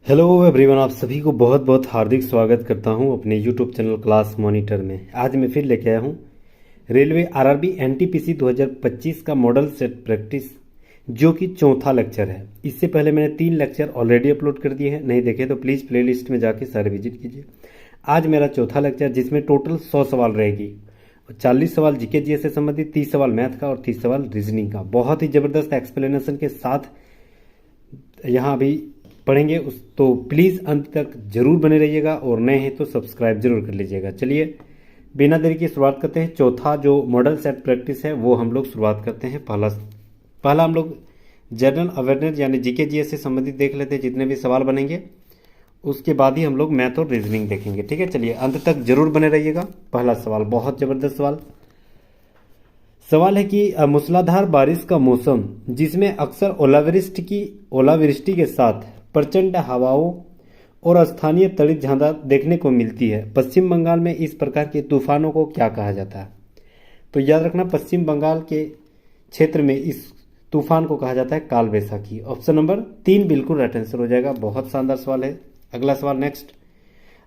Hello everyone, आप सभी को बहुत बहुत हार्दिक स्वागत करता हूं अपने यूट्यूब चैनल क्लास मॉनिटर में। आज मैं फिर लेके आया हूं रेलवे आरआरबी एनटीपीसी 2025 का मॉडल सेट प्रैक्टिस, जो कि चौथा लेक्चर है। इससे पहले मैंने 3 लेक्चर ऑलरेडी अपलोड कर दिए हैं, नहीं देखे तो प्लीज़ प्लेलिस्ट में जाके सारे विजिट कीजिए। आज मेरा चौथा लेक्चर, जिसमें टोटल 100 सवाल रहेगी। 40 सवाल जीके जीएस से संबंधित, 30 सवाल मैथ का और 30 सवाल रीजनिंग का। बहुत ही ज़बरदस्त एक्सप्लेनेशन के साथ यहाँ अभी पढ़ेंगे उस, तो प्लीज़ अंत तक जरूर बने रहिएगा और नए हैं तो सब्सक्राइब जरूर कर लीजिएगा। चलिए बिना देरी की शुरुआत करते हैं। चौथा जो मॉडल सेट प्रैक्टिस है वो हम लोग शुरुआत करते हैं। पहला हम लोग जनरल अवेयरनेस यानी जीके जीएस से संबंधित देख लेते हैं। जितने भी सवाल बनेंगे उसके बाद ही हम लोग मैथ और रीजनिंग देखेंगे। ठीक है, चलिए अंत तक जरूर बने रहिएगा। पहला सवाल बहुत ज़बरदस्त सवाल है कि मूसलाधार बारिश का मौसम, जिसमें अक्सर ओलावृष्टि के साथ प्रचंड हवाओं और स्थानीय तड़ित झांदा देखने को मिलती है, पश्चिम बंगाल में इस प्रकार के तूफानों को क्या कहा जाता है? तो याद रखना, पश्चिम बंगाल के क्षेत्र में इस तूफान को कहा जाता है काल बैसाखी। ऑप्शन नंबर 3 बिल्कुल राइट आंसर हो जाएगा। बहुत शानदार सवाल है। अगला सवाल नेक्स्ट,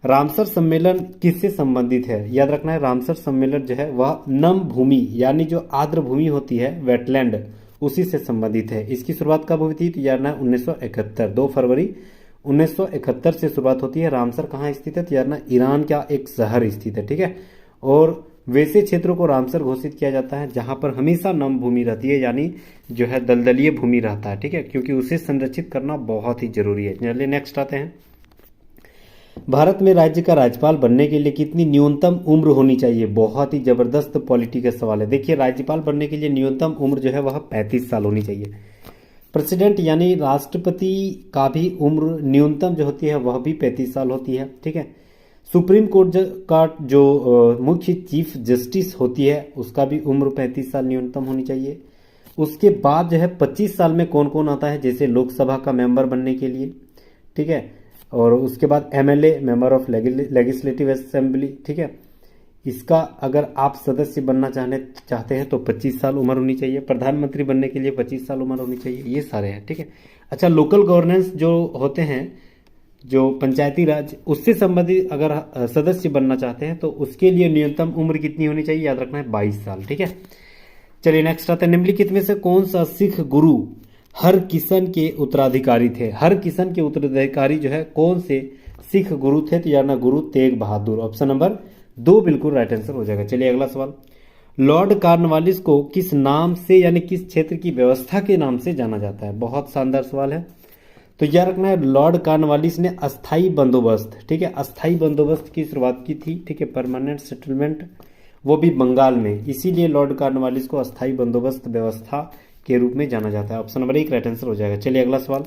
रामसर सम्मेलन किससे संबंधित है? याद रखना है, रामसर सम्मेलन जो है वह नम भूमि यानी जो आर्द्र भूमि होती है, वेटलैंड, उसी से संबंधित है। इसकी शुरुआत कब हुई थी? तो याद रखना 1971, 2 फरवरी 1971 से शुरुआत होती है। रामसर कहाँ स्थित है? तो याद रखना ईरान का एक शहर स्थित है। ठीक है, और वैसे क्षेत्रों को रामसर घोषित किया जाता है जहां पर हमेशा नम भूमि रहती है, यानी जो है दलदलीय भूमि रहता है। ठीक है, क्योंकि उसे संरक्षित करना बहुत ही जरूरी है। चलिए नेक्स्ट आते हैं। भारत में राज्य का राज्यपाल बनने के लिए कितनी न्यूनतम उम्र होनी चाहिए? बहुत ही जबरदस्त पॉलिटिकल सवाल है। देखिए, राज्यपाल बनने के लिए न्यूनतम उम्र जो है वह 35 साल होनी चाहिए। प्रेसिडेंट यानी राष्ट्रपति का भी उम्र न्यूनतम जो होती है वह भी 35 साल होती है। ठीक है, सुप्रीम कोर्ट का जो मुख्य चीफ जस्टिस होती है उसका भी उम्र 35 साल न्यूनतम होनी चाहिए। उसके बाद जो है 25 साल में कौन कौन आता है, जैसे लोकसभा का मेंबर बनने के लिए। ठीक है, और उसके बाद MLA, member of legislative assembly. ठीक है, इसका अगर आप सदस्य बनना चाहते हैं तो 25 साल उम्र होनी चाहिए। प्रधानमंत्री बनने के लिए 25 साल उम्र होनी चाहिए। ये सारे हैं। ठीक है, अच्छा, लोकल गवर्नेंस जो होते हैं, जो पंचायती राज, उससे संबंधित अगर सदस्य बनना चाहते हैं तो उसके लिए न्यूनतम उम्र कितनी होनी चाहिए? याद रखना है 22 साल। ठीक है, चलिए नेक्स्ट आता है। निम्नलिखित में से कौन सा सिख गुरु हर किशन के उत्तराधिकारी थे? हर किशन के उत्तराधिकारी जो है कौन से सिख गुरु थे? तो यार गुरु तेग बहादुर। ऑप्शन नंबर 2 बिल्कुल राइट आंसर हो जाएगा। चलिए अगला सवाल, लॉर्ड कॉर्नवालिस को किस नाम से यानी किस क्षेत्र की व्यवस्था के नाम से जाना जाता है? बहुत शानदार सवाल है। तो याद रखना है, लॉर्ड कॉर्नवालिस ने अस्थाई बंदोबस्त, ठीक है, अस्थाई बंदोबस्त की शुरुआत की थी। ठीक है, परमानेंट सेटलमेंट, वो भी बंगाल में, इसीलिए लॉर्ड कॉर्नवालिस को अस्थाई बंदोबस्त व्यवस्था के रूप में जाना जाता है। ऑप्शन नंबर 1 राइट आंसर हो जाएगा। चलिए अगला सवाल,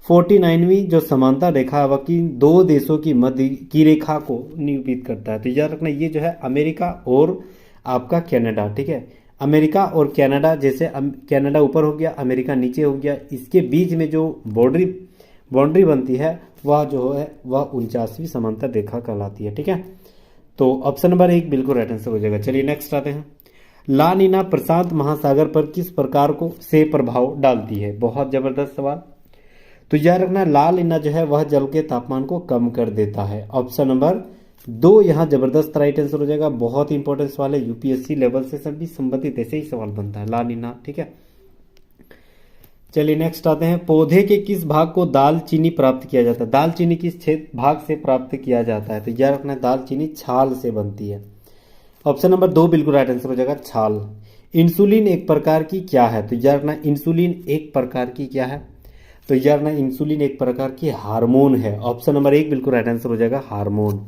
49वीं जो समानता रेखा वह की 2 देशों की मध्य की रेखा को निरूपित करता है? तो याद रखना, ये जो है अमेरिका और आपका कनाडा। ठीक है, अमेरिका और कनाडा, जैसे कनाडा ऊपर हो गया, अमेरिका नीचे हो गया, इसके बीच में जो बाउंड्री बनती है वह जो है वह 49वीं समांतर रेखा कहलाती है। ठीक है, तो ऑप्शन नंबर 1 बिल्कुल राइट आंसर हो जाएगा। चलिए नेक्स्ट आते हैं। ला नीना प्रशांत महासागर पर किस प्रकार से प्रभाव डालती है? बहुत जबरदस्त सवाल। तो याद रखना, ला नीना जो है वह जल के तापमान को कम कर देता है। ऑप्शन नंबर 2 यहाँ जबरदस्त राइट आंसर हो जाएगा। बहुत ही इंपॉर्टेंट सवाल है, यूपीएससी लेवल से सभी संबंधित ऐसे ही सवाल बनता है, ला नीना। ठीक है, चलिए नेक्स्ट आते हैं। पौधे के किस भाग को दालचीनी प्राप्त किया जाता है? दालचीनी किस भाग से प्राप्त किया जाता है? तो याद रखना, दालचीनी छाल से बनती है। ऑप्शन नंबर 2 बिल्कुल राइट आंसर हो जाएगा, छाल। इंसुलिन एक प्रकार की क्या है? तो याद रखना, इंसुलिन एक प्रकार की क्या है? तो याद रखना, इंसुलिन एक प्रकार की हार्मोन है। ऑप्शन नंबर 1 बिल्कुल राइट आंसर हो जाएगा, हार्मोन।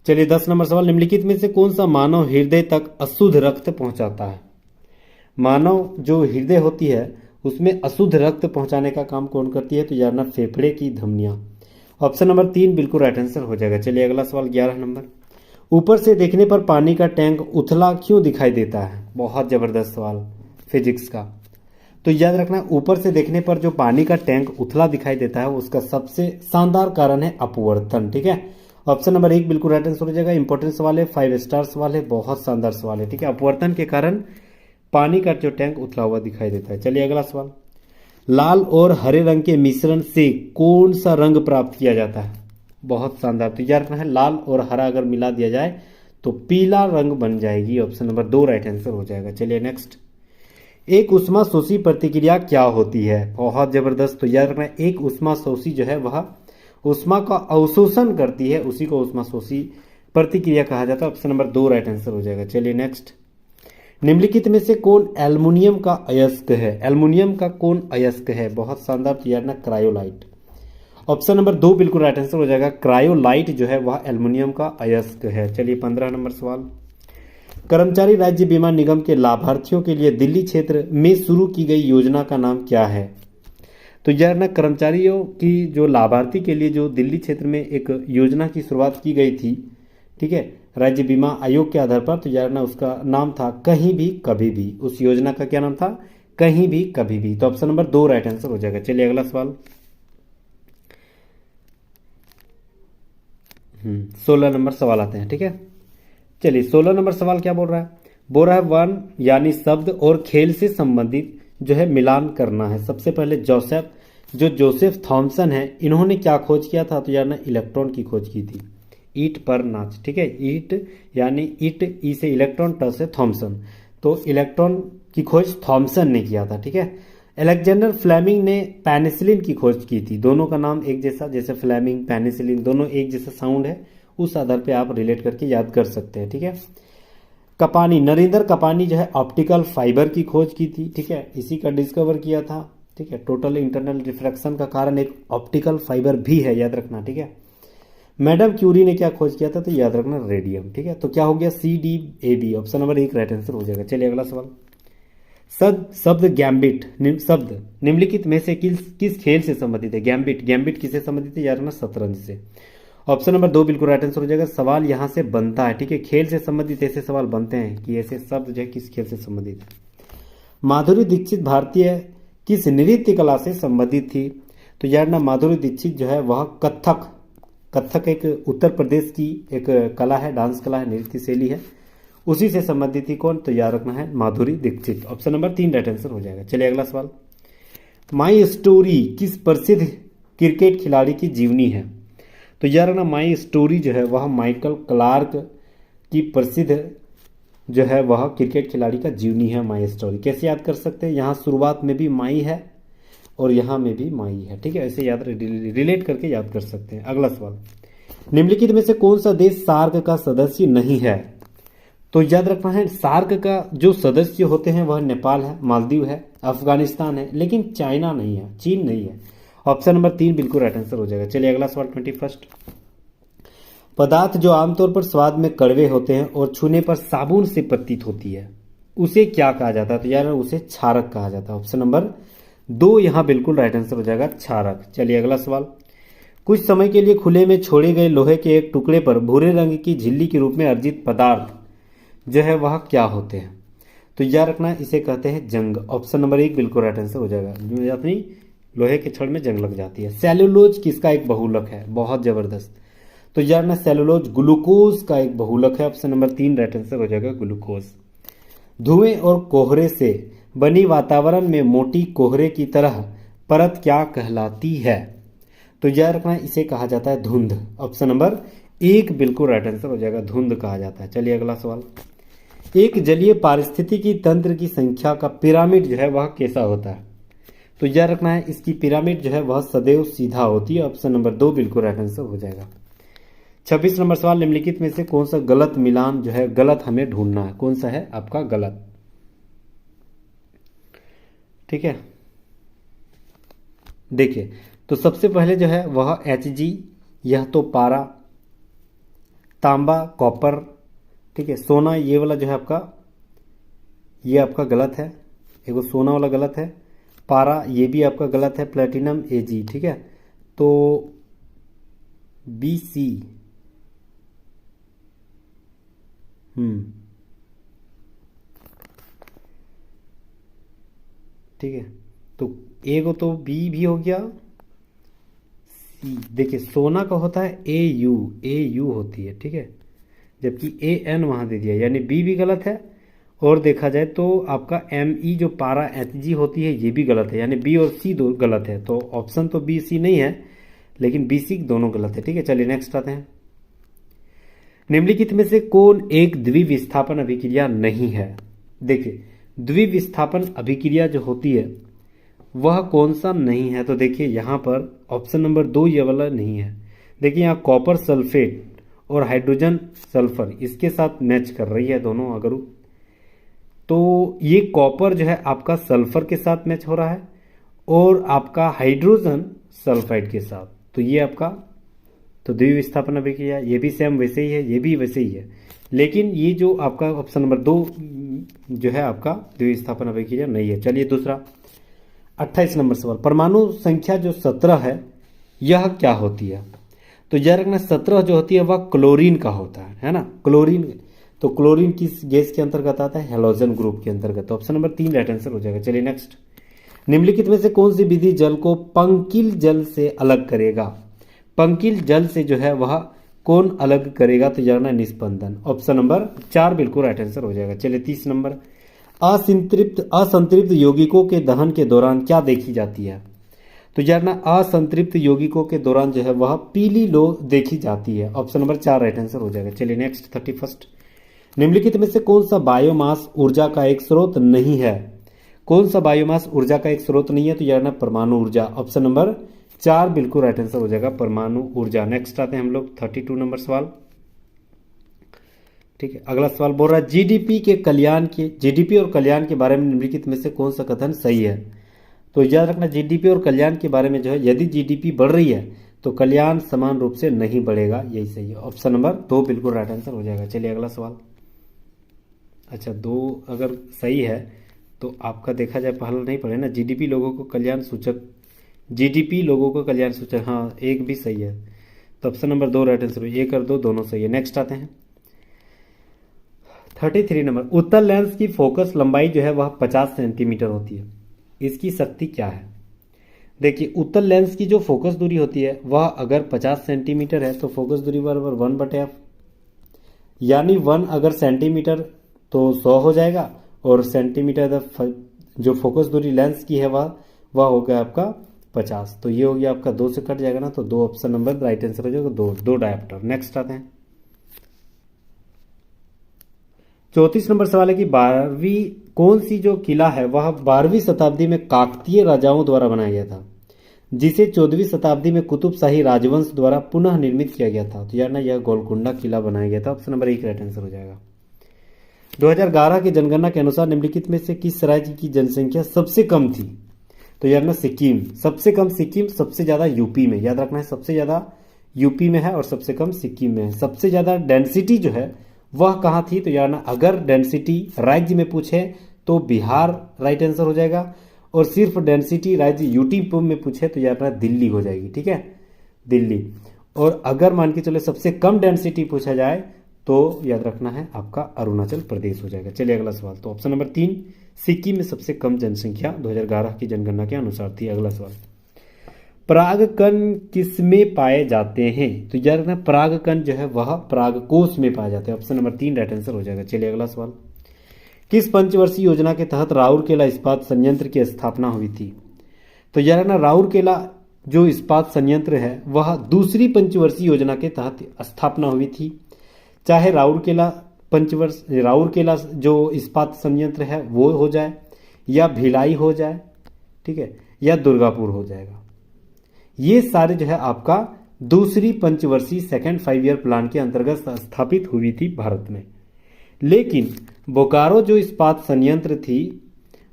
चलिए 10 नंबर सवाल, निम्नलिखित में से कौन सा मानव हृदय तक अशुद्ध रक्त पहुंचाता है? मानव जो हृदय होती है उसमें अशुद्ध रक्त पहुंचाने का काम कौन करती है? तो याद रखना, फेफड़े की धमनियां। ऑप्शन नंबर 3 बिल्कुल राइट आंसर हो जाएगा। चलिए अगला सवाल 11 नंबर, ऊपर से देखने पर पानी का टैंक उथला क्यों दिखाई देता है? बहुत जबरदस्त सवाल फिजिक्स का। तो याद रखना, ऊपर से देखने पर जो पानी का टैंक उथला दिखाई देता है उसका सबसे शानदार कारण है अपवर्तन। ठीक है, ऑप्शन नंबर 1 बिल्कुल राइट आंसर हो जाएगा। इंपॉर्टेंट सवाल है, 5 स्टार सवाल है, बहुत शानदार सवाल है। ठीक है, अपवर्तन के कारण पानी का जो टैंक उथला हुआ दिखाई देता है। चलिए अगला सवाल, लाल और हरे रंग के मिश्रण से कौन सा रंग प्राप्त किया जाता है? बहुत शानदार। तो याद रखना है, लाल और हरा अगर मिला दिया जाए तो पीला रंग बन जाएगी। ऑप्शन नंबर 2 राइट आंसर हो जाएगा। चलिए नेक्स्ट, एक ऊष्माशोषी प्रतिक्रिया क्या होती है? बहुत जबरदस्त। तो याद रखना, एक ऊष्माशोषी जो है वह ऊष्मा का अवशोषण करती है, उसी को ऊष्माशोषी प्रतिक्रिया कहा जाता है। ऑप्शन नंबर 2 राइट आंसर हो जाएगा। चलिए नेक्स्ट, निम्नलिखित में से कौन एल्युमिनियम का अयस्क है? एल्युमिनियम का कौन अयस्क है? बहुत शानदार। तो यार ना, क्रायोलाइट। ऑप्शन नंबर 2 बिल्कुल राइट आंसर हो जाएगा। क्रायोलाइट जो है वह एल्युमिनियम का अयस्क है। चलिए 15 नंबर सवाल, कर्मचारी राज्य बीमा निगम के लाभार्थियों के लिए दिल्ली क्षेत्र में शुरू की गई योजना का नाम क्या है? तो यार ना, कर्मचारियों की जो लाभार्थी के लिए जो दिल्ली क्षेत्र में एक योजना की शुरुआत की गई थी, ठीक है, राज्य बीमा आयोग के आधार पर। तो यार ना, उसका नाम था कहीं भी कभी भी। उस योजना का क्या नाम था? कहीं भी कभी भी। तो ऑप्शन नंबर 2 राइट आंसर हो जाएगा। चलिए अगला सवाल, 16 नंबर सवाल आते हैं। ठीक है, चलिए 16 नंबर सवाल क्या बोल रहा है? बोल रहा है वन यानी शब्द और खेल से संबंधित जो है मिलान करना है। सबसे पहले जोसेफ थॉमसन है, इन्होंने क्या खोज किया था? तो यार ना, इलेक्ट्रॉन की खोज की थी। ईट पर नाच। ठीक है, ईट यानी ईट, ई से इलेक्ट्रॉन, ट से थॉमसन। तो इलेक्ट्रॉन की खोज थॉमसन ने किया था। ठीक है, अलेक्जेंडर फ्लेमिंग ने पेनिसिलिन की खोज की थी। दोनों का नाम एक जैसा, जैसे फ्लेमिंग, पेनिसिलिन, दोनों एक जैसा साउंड है, उस आधार पे आप रिलेट करके याद कर सकते हैं। ठीक है, कपानी, नरेंद्र कपानी जो है ऑप्टिकल फाइबर की खोज की थी। ठीक है, इसी का डिस्कवर किया था। ठीक है, टोटल इंटरनल रिफ्रैक्शन का कारण एक ऑप्टिकल फाइबर भी है, याद रखना। ठीक है, मैडम क्यूरी ने क्या खोज किया था? तो याद रखना, रेडियम। ठीक है, तो क्या हो गया? CDAB। Option number 1 right answer हो जाएगा। चलिए अगला सवाल, शब्द गैम्बिट, शब्द निम्नलिखित में से किस खेल से संबंधित है? गैम्बिट किससे संबंधित है? यार ना, शतरंज से। ऑप्शन नंबर 2 बिल्कुल राइट आंसर हो जाएगा। सवाल यहां से बनता है, ठीक है, खेल से संबंधित ऐसे सवाल बनते हैं कि ऐसे शब्द जो है किस खेल से संबंधित है। माधुरी दीक्षित भारतीय किस नृत्य कला से संबंधित थी? तो यार ना, माधुरी दीक्षित जो है वह कथक एक उत्तर प्रदेश की एक कला है, डांस कला है, नृत्य शैली है, उसी से संबंधित थी। कौन? तो याद रखना है, Madhuri Dixit. Option number 3 right answer हो जाएगा। चलिए अगला सवाल, माई स्टोरी किस प्रसिद्ध क्रिकेट खिलाड़ी की जीवनी है? तो यार रखना, माई स्टोरी जो है वह माइकल क्लार्क की प्रसिद्ध जो है वह क्रिकेट खिलाड़ी का जीवनी है। माई स्टोरी कैसे याद कर सकते हैं? यहाँ शुरुआत में भी माई है और यहाँ में भी माई है। ठीक है, ऐसे याद रिलेट करके याद कर सकते हैं। अगला सवाल, निम्नलिखित में से कौन सा देश सार्क का सदस्य नहीं है? तो याद रखना है, सार्क का जो सदस्य होते हैं वह नेपाल है, मालदीव है, अफगानिस्तान है, लेकिन चाइना नहीं है, चीन नहीं है। ऑप्शन नंबर 3 बिल्कुल राइट आंसर हो जाएगा। चलिए अगला सवाल 21, पदार्थ जो आमतौर पर स्वाद में कड़वे होते हैं और छूने पर साबुन से प्रतीत होती है, उसे क्या कहा जाता है? तो यार उसे क्षारक कहा जाता है। ऑप्शन नंबर 2 यहां बिल्कुल राइट आंसर हो जाएगा, क्षारक। चलिए अगला सवाल, कुछ समय के लिए खुले में छोड़े गए लोहे के एक टुकड़े पर भूरे रंग की झिल्ली के रूप में अर्जित पदार्थ जो है वह क्या होते हैं? तो याद रखना, इसे कहते हैं जंग। ऑप्शन नंबर 1 बिल्कुल राइट आंसर हो जाएगा। अपनी लोहे के छड़ में जंग लग जाती है। सेलुलोज किसका एक बहुलक है? बहुत जबरदस्त। तो याद रखना, सेलुलोज ग्लूकोज का एक बहुलक है। ऑप्शन नंबर 3 राइट आंसर हो जाएगा, ग्लूकोज। धुएं और कोहरे से बनी वातावरण में मोटी कोहरे की तरह परत क्या कहलाती है? तो याद रखना, इसे कहा जाता है धुंध। ऑप्शन नंबर 1 बिल्कुल राइट आंसर हो जाएगा, धुंध कहा जाता है। चलिए अगला सवाल, एक जलीय पारिस्थितिकी तंत्र की संख्या का पिरामिड जो है वह कैसा होता है? तो याद रखना है, इसकी पिरामिड जो है वह सदैव सीधा होती है। ऑप्शन नंबर 2 बिल्कुल राइट आंसर हो जाएगा। 26 नंबर सवाल, निम्नलिखित में से कौन सा गलत मिलान जो है गलत हमें ढूंढना है? कौन सा है आपका गलत? ठीक है, देखिए, तो सबसे पहले जो है वह Hg, यह तो पारा, तांबा, कॉपर, ठीक है, सोना, ये वाला जो है आपका, ये आपका गलत है। एक वो सोना वाला गलत है, पारा ये भी आपका गलत है, प्लेटिनम Ag। ठीक है, तो Bc, ठीक है, तो ए को तो बी भी हो गया, सी। देखिए, सोना का होता है AU होती है। ठीक है, जबकि AN वहां दे दिया, यानी बी भी गलत है और देखा जाए तो आपका ME जो पारा HG होती है ये भी गलत है, यानी बी और सी दो गलत है। तो ऑप्शन तो बी सी नहीं है, लेकिन बी सी दोनों गलत है। ठीक है, चलिए नेक्स्ट आते हैं। निम्नलिखित में से कौन एक द्विविस्थापन अभिक्रिया नहीं है? देखिए, द्विविस्थापन अभिक्रिया जो होती है वह कौन सा नहीं है? तो देखिए यहाँ पर ऑप्शन नंबर 2 ये वाला नहीं है। देखिए यहाँ कॉपर सल्फेट और हाइड्रोजन सल्फर इसके साथ मैच कर रही है दोनों अगर, तो ये कॉपर जो है आपका सल्फर के साथ मैच हो रहा है और आपका हाइड्रोजन सल्फाइड के साथ, तो ये आपका तो द्विविस्थापन अभिक्रिया, ये भी सेम वैसे ही है, ये भी वैसे ही है। लेकिन ये जो आपका ऑप्शन नंबर 2 जो है आपका द्विविस्थापन अभिक्रिया नहीं है। चलिए दूसरा 28 नंबर सवाल, परमाणु संख्या जो 17 है यह क्या होती है? तो याद रखना 17 जो होती है वह क्लोरीन का होता है ना, क्लोरीन। तो क्लोरीन किस गैस के अंतर्गत आता है? हैलोजन ग्रुप के अंतर्गत। तो ऑप्शन नंबर 3 राइट आंसर हो जाएगा। चलिए नेक्स्ट, निम्नलिखित में से कौन सी विधि जल को पंकिल जल से अलग करेगा? पंकिल जल से जो है वह कौन अलग करेगा? तो जानना निस्पंदन। ऑप्शन नंबर 4 बिल्कुल राइट आंसर हो जाएगा। चलिए 30 नंबर, असंतृप्त यौगिकों के दहन के दौरान क्या देखी जाती है? तो जानना असंतृप्त यौगिकों के दौरान जो है वह पीली लो देखी जाती है। ऑप्शन नंबर 4 राइट आंसर हो जाएगा। चलिए नेक्स्ट 31, निम्नलिखित में से कौन सा बायोमास ऊर्जा का एक स्रोत नहीं है? कौन सा बायोमास ऊर्जा का एक स्रोत नहीं है? तो जानना परमाणु ऊर्जा। ऑप्शन नंबर 4 बिल्कुल राइट आंसर हो जाएगा, परमाणु ऊर्जा। नेक्स्ट आते हैं हम लोग 32 नंबर सवाल। ठीक है, अगला सवाल बोल रहा है जीडीपी और कल्याण के बारे में निम्नलिखित में से कौन सा कथन सही है? तो याद रखना जीडीपी और कल्याण के बारे में जो है, यदि जीडीपी बढ़ रही है तो कल्याण समान रूप से नहीं बढ़ेगा, यही सही है। ऑप्शन नंबर 2 बिल्कुल राइट आंसर हो जाएगा। चलिए अगला सवाल। अच्छा, 2 अगर सही है तो आपका देखा जाए पहला नहीं पड़े ना, जीडीपी लोगों को कल्याण सूचक, जीडीपी लोगों को कल्याण सूचक, हाँ एक भी सही है। तो ऑप्शन नंबर 2 राइट आंसर, 1 और 2 दोनों सही है। नेक्स्ट आते हैं 33 नंबर, उत्तल लेंस की फोकस लंबाई जो है वह 50 सेंटीमीटर होती है, इसकी शक्ति क्या है? देखिए उत्तल लेंस की जो फोकस दूरी होती है वह अगर 50 सेंटीमीटर है तो फोकस दूरी बराबर 1/f, यानी 1 अगर सेंटीमीटर तो 100 हो जाएगा और सेंटीमीटर जो फोकस दूरी लेंस की है वह हो गया आपका 50। तो ये हो गया आपका 2 से कट जाएगा ना, तो 2 ऑप्शन नंबर राइट आंसर हो जाएगा, 2 डायप्टर। नेक्स्ट आते हैं 34 नंबर सवाल है कि 12वीं कौन सी जो किला है वह 12वीं शताब्दी में काकतीय राजाओं द्वारा बनाया गया था, जिसे 14वीं शताब्दी में कुतुब शाही राजवंश द्वारा पुनः निर्मित किया गया था? तो यार ना यह गोलकुंडा किला बनाया गया था। ऑप्शन नंबर 1 राइट आंसर हो जाएगा। 2011 की जनगणना के अनुसार निम्नलिखित में से किस राज्य की जनसंख्या सबसे कम थी? तो यार ना सिक्किम, सबसे कम सिक्किम, सबसे ज्यादा यूपी में। याद रखना है सबसे ज्यादा यूपी में है और सबसे कम सिक्किम में है। सबसे ज्यादा डेंसिटी जो है वह कहाँ थी? तो यार ना अगर डेंसिटी राज्य में पूछे तो बिहार राइट आंसर हो जाएगा, और सिर्फ डेंसिटी राज्य यूटी में पूछे तो यार ना दिल्ली हो जाएगी। ठीक है, दिल्ली। और अगर मान के चलो सबसे कम डेंसिटी पूछा जाए तो याद रखना है आपका अरुणाचल प्रदेश हो जाएगा। चलिए अगला सवाल, तो ऑप्शन नंबर 3 सिक्किम में सबसे कम जनसंख्या 2011 की जनगणना के अनुसार थी। अगला सवाल, परागकण किसमें पाए जाते हैं? तो याद रखना परागकण जो है वह परागकोश में पाए जाते हैं। ऑप्शन नंबर 3 राइट आंसर हो जाएगा। चलिए अगला सवाल, किस पंचवर्षीय योजना के तहत राउरकेला इस्पात संयंत्र की स्थापना हुई थी? तो याद रखना राउरकेला जो इस्पात संयंत्र है वह दूसरी पंचवर्षीय योजना के तहत स्थापना हुई थी। चाहे राउरकेला जो इस्पात संयंत्र है वो हो जाए, या भिलाई हो जाए, ठीक है, या दुर्गापुर हो जाएगा, ये सारे जो है आपका दूसरी पंचवर्षीय सेकेंड 5 ईयर प्लान के अंतर्गत स्थापित हुई थी भारत में। लेकिन बोकारो जो इस्पात संयंत्र थी,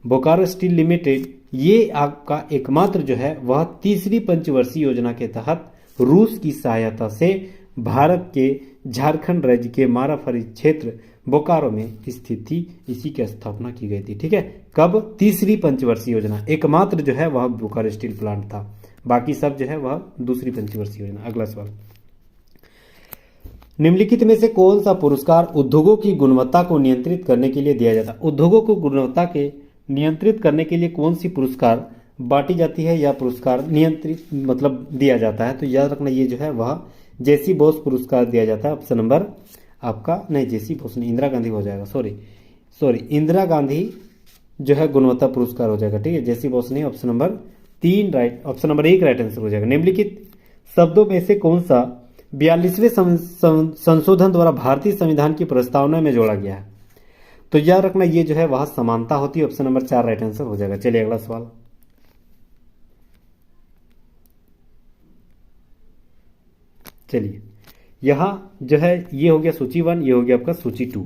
बोकारो स्टील लिमिटेड, ये आपका एकमात्र जो है वह तीसरी पंचवर्षीय योजना के तहत रूस की सहायता से भारत के झारखंड राज्य के माराफरी क्षेत्र बोकारो में स्थित थी, इसी की स्थापना की गई थी। ठीक है, कब? तीसरी पंचवर्षीय योजना, एकमात्र जो है वह बोकारो स्टील प्लांट था, बाकी सब जो है वह दूसरी पंचवर्षीय योजना। अगला सवाल, निम्नलिखित में से कौन सा पुरस्कार उद्योगों की गुणवत्ता को नियंत्रित करने के लिए दिया जाता है? उद्योगों को गुणवत्ता के नियंत्रित करने के लिए कौन सी पुरस्कार बांटी जाती है या पुरस्कार नियंत्रित मतलब दिया जाता है? तो याद रखना ये जो है वह जेसी बोस पुरस्कार दिया जाता है। ऑप्शन नंबर आपका नहीं, जेसी बोस नहीं, इंदिरा गांधी हो जाएगा, सॉरी, सॉरी इंदिरा गांधी जो है गुणवत्ता पुरस्कार हो जाएगा। ठीक है, जैसी बॉस नहीं, option number 3 right, option number 1 right answer हो जाएगा। निम्नलिखित शब्दों में से कौन सा 42वें संशोधन द्वारा भारतीय संविधान की प्रस्तावना में जोड़ा गया है? तो याद रखना ये जो है वहां समानता होती है, ऑप्शन नंबर 4 राइट आंसर हो जाएगा। चलिए अगला सवाल। चलिए यहां जो है ये हो गया सूची 1, ये हो गया आपका सूची 2,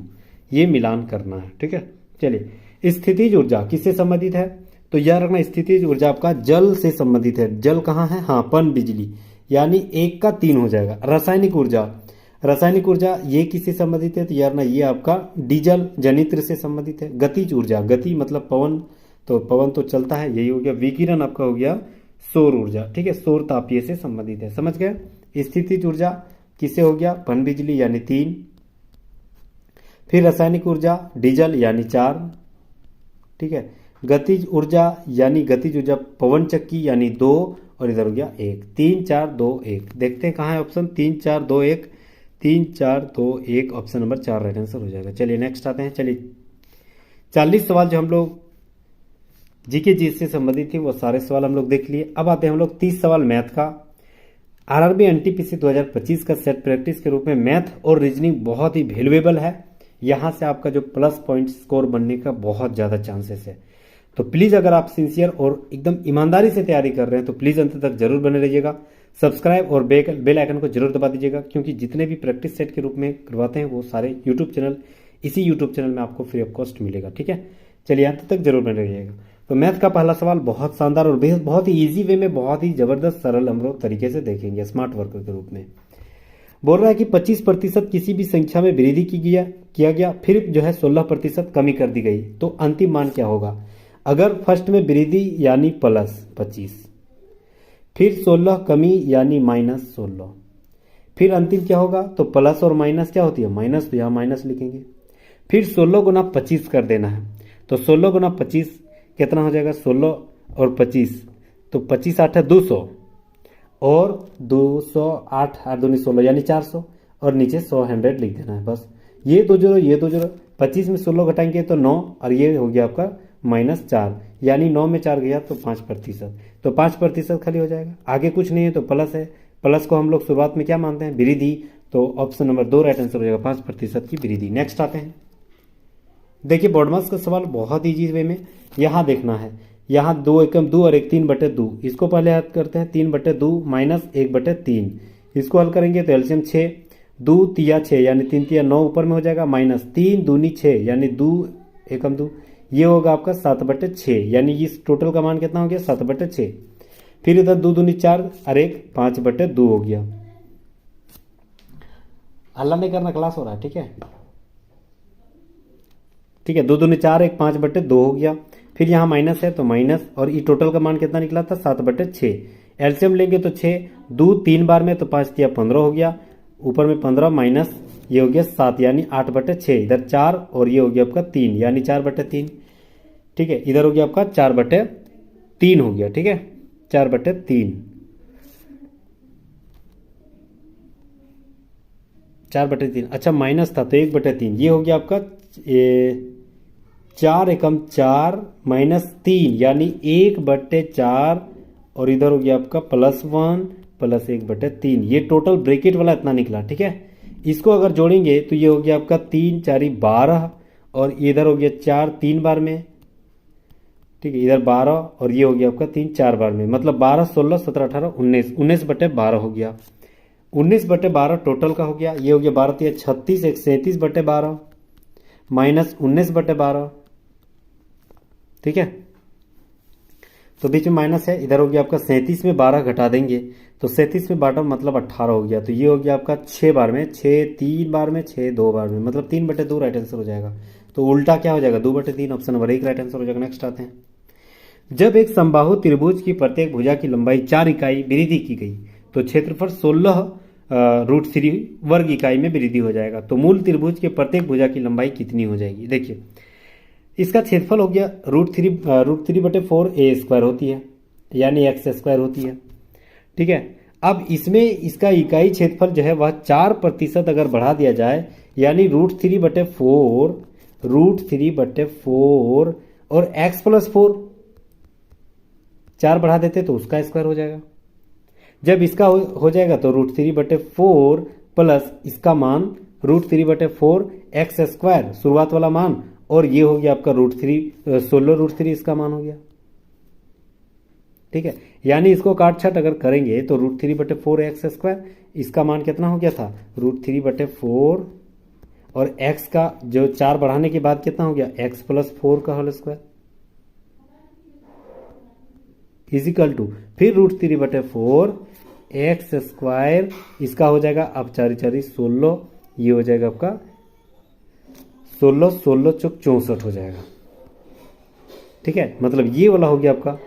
ये मिलान करना है। ठीक है, चलिए स्थितिज ऊर्जा किससे संबंधित है? तो याद रखना स्थितिज ऊर्जा आपका जल से संबंधित है। जल कहाँ है? हाँ, पन बिजली, यानी 1 का 3 हो जाएगा। रासायनिक ऊर्जा, रासायनिक ऊर्जा ये किससे संबंधित है? तो यार ना ये आपका डीजल जनित्र से संबंधित है। गतिज ऊर्जा, गति मतलब पवन, तो पवन तो चलता है, यही हो गया। विकिरण आपका हो गया सौर ऊर्जा। ठीक है, सौर तापीय से संबंधित है, समझ गए। स्थितिज ऊर्जा किससे हो गया? पन बिजली यानी 3। फिर रासायनिक ऊर्जा डीजल यानी 4। ठीक है, गतिज ऊर्जा यानी गतिज ऊर्जा पवन चक्की यानी 2, और इधर हो गया 1। 3 4 2 1, देखते हैं कहाँ है option. 3 4 2 1, 3 4 2 1, option number 4 right answer हो जाएगा। चलिए नेक्स्ट आते हैं। चलिए 40 सवाल जो हम लोग जीके जी से संबंधित थे वो सारे सवाल हम लोग देख लिए। अब आते हैं हम लोग 30 सवाल मैथ का। आरआरबी एनटीपीसी 2025 का सेट प्रैक्टिस के रूप में मैथ और रीजनिंग बहुत ही वैल्यूएबल है। यहां से आपका जो प्लस पॉइंट स्कोर बनने का बहुत ज्यादा चांसेस है। तो प्लीज अगर आप सिंसियर और एकदम ईमानदारी से तैयारी कर रहे हैं तो प्लीज अंत तक जरूर बने रहिएगा। सब्सक्राइब और बेल आइकन को जरूर दबा दीजिएगा, क्योंकि जितने भी प्रैक्टिस सेट के रूप में करवाते हैं वो सारे यूट्यूब चैनल, इसी यूट्यूब चैनल में आपको फ्री ऑफ कॉस्ट मिलेगा। ठीक है, चलिए अंत तक जरूर बने रहिएगा। तो मैथ का पहला सवाल बहुत शानदार और बहुत ही ईजी वे में, बहुत ही जबरदस्त सरल हम लोग तरीके से देखेंगे स्मार्ट वर्कर के रूप में। बोल रहा है कि 25% किसी भी संख्या में वृद्धि किया गया, फिर जो है 16% कमी कर दी गई, तो अंतिम मान क्या होगा? अगर फर्स्ट में वृद्धि यानी प्लस 25, फिर 16 कमी यानी माइनस 16, फिर अंतिम क्या होगा? तो प्लस और माइनस क्या होती है? माइनस, तो यहां माइनस लिखेंगे। फिर 16 गुना 25 कर देना है, तो 16 गुना 25 कितना हो जाएगा? 16 और 25, तो 25 8 है 200, और 208 8 दूनी 16 यानी 400, और नीचे 100 लिख देना है बस। ये 2 जीरो, ये 2 जीरो, 25 में 16 घटाएंगे तो 9, और ये हो गया आपका -4, यानी 9 में 4 गया तो 5%, तो 5% खाली हो जाएगा। आगे कुछ नहीं है तो प्लस है, प्लस को हम लोग शुरुआत में क्या मानते हैं? वृद्धि, तो ऑप्शन नंबर 2 राइट आंसर हो जाएगा, 5% की वृद्धि। नेक्स्ट आते हैं। देखिए बोर्डमास का सवाल बहुत ईजी वे में यहां देखना है। यहां 2 एकम 2 और 1 3/2, इसको पहले हल करते हैं। 3/2 माइनस 1/3, इसको हल करेंगे तो एलसीएम 6, 2 तिया 6 यानी 3 तिया 9 ऊपर में हो जाएगा, माइनस 3 दूनी 6 यानी 2 एकम 2, ये होगा आपका 7/6, यानी इस टोटल का मान कितना हो गया? 7/6। फिर इधर 2 दूनी 4 और 1 5/2 हो गया। हल्ला नहीं करना, क्लास हो रहा है। ठीक है, ठीक है, 2 दूनी 4 1 5/2 हो गया। फिर यहाँ माइनस है तो माइनस, और ये टोटल का मान कितना निकला था? 7/6। एलसीएम लेंगे तो 6, 2 3 बार में तो 5 तिया 15 हो गया, ऊपर में 15 माइनस ये हो गया 7 यानी 8/6, इधर 4 और ये हो गया आपका 3 यानी 4/3। ठीक है, इधर हो गया आपका 4/3 हो गया। ठीक है, 4/3, 4/3। अच्छा माइनस था तो 1/3, ये हो गया आपका 4 एकम 4 -3 यानी 1/4, और इधर हो गया आपका +1 प्लस 1/3, ये टोटल ब्रैकेट वाला इतना निकला। ठीक है, इसको अगर जोड़ेंगे तो ये हो गया आपका 3 4 12, और इधर हो गया 4 3 बार में। ठीक है, इधर 12 और ये हो गया आपका 3 4 बार में, मतलब 12 16 17 18 19, 19/12 हो गया। 19/12 टोटल का हो गया। ये हो गया 12 तिया 36, 1 37/12 माइनस 19/12। ठीक है, तो बीच में माइनस है, इधर हो गया आपका 37 में 12 घटा देंगे तो 37 में 12 मतलब 18 हो गया। तो ये हो गया आपका 6 बार में, 6 3 बार में, 6 2 बार में, मतलब 3/2 राइट आंसर हो जाएगा। तो उल्टा क्या हो जाएगा? 2/3, ऑप्शन नंबर 1 राइट आंसर हो जाएगा। नेक्स्ट आते हैं। जब एक समबाहु त्रिभुज की प्रत्येक भुजा की लंबाई 4 इकाई वृद्धि की गई तो क्षेत्रफल 16√3 वर्ग इकाई में वृद्धि हो जाएगा। तो मूल त्रिभुज के प्रत्येक भुजा की लंबाई कितनी हो जाएगी? देखिए इसका क्षेत्रफल हो गया √3/4a² होती है, यानी x² होती है। ठीक है, अब इसमें इसका इकाई क्षेत्रफल जो है वह 4% अगर बढ़ा दिया जाए, यानी √3/4 √3/4 और x+4 4 बढ़ा देते तो उसका स्क्वायर हो जाएगा। जब इसका हो जाएगा तो √3/4 प्लस इसका मान √3/4 x² शुरुआत वाला मान, और ये हो गया आपका √3 इसका मान हो गया। ठीक है, यानी इसको काट छाट अगर करेंगे तो √3/4 x² इसका मान कितना हो गया था √3/4 और x का जो 4 बढ़ाने के बाद कितना हो गया x+4 का होल स्क्वायर इजिकल टू फिर √3/4 x² इसका हो जाएगा अब 4 4 16, ये हो जाएगा आपका 16 16 चौक 64 हो जाएगा। ठीक है, मतलब ये वाला हो गया आपका।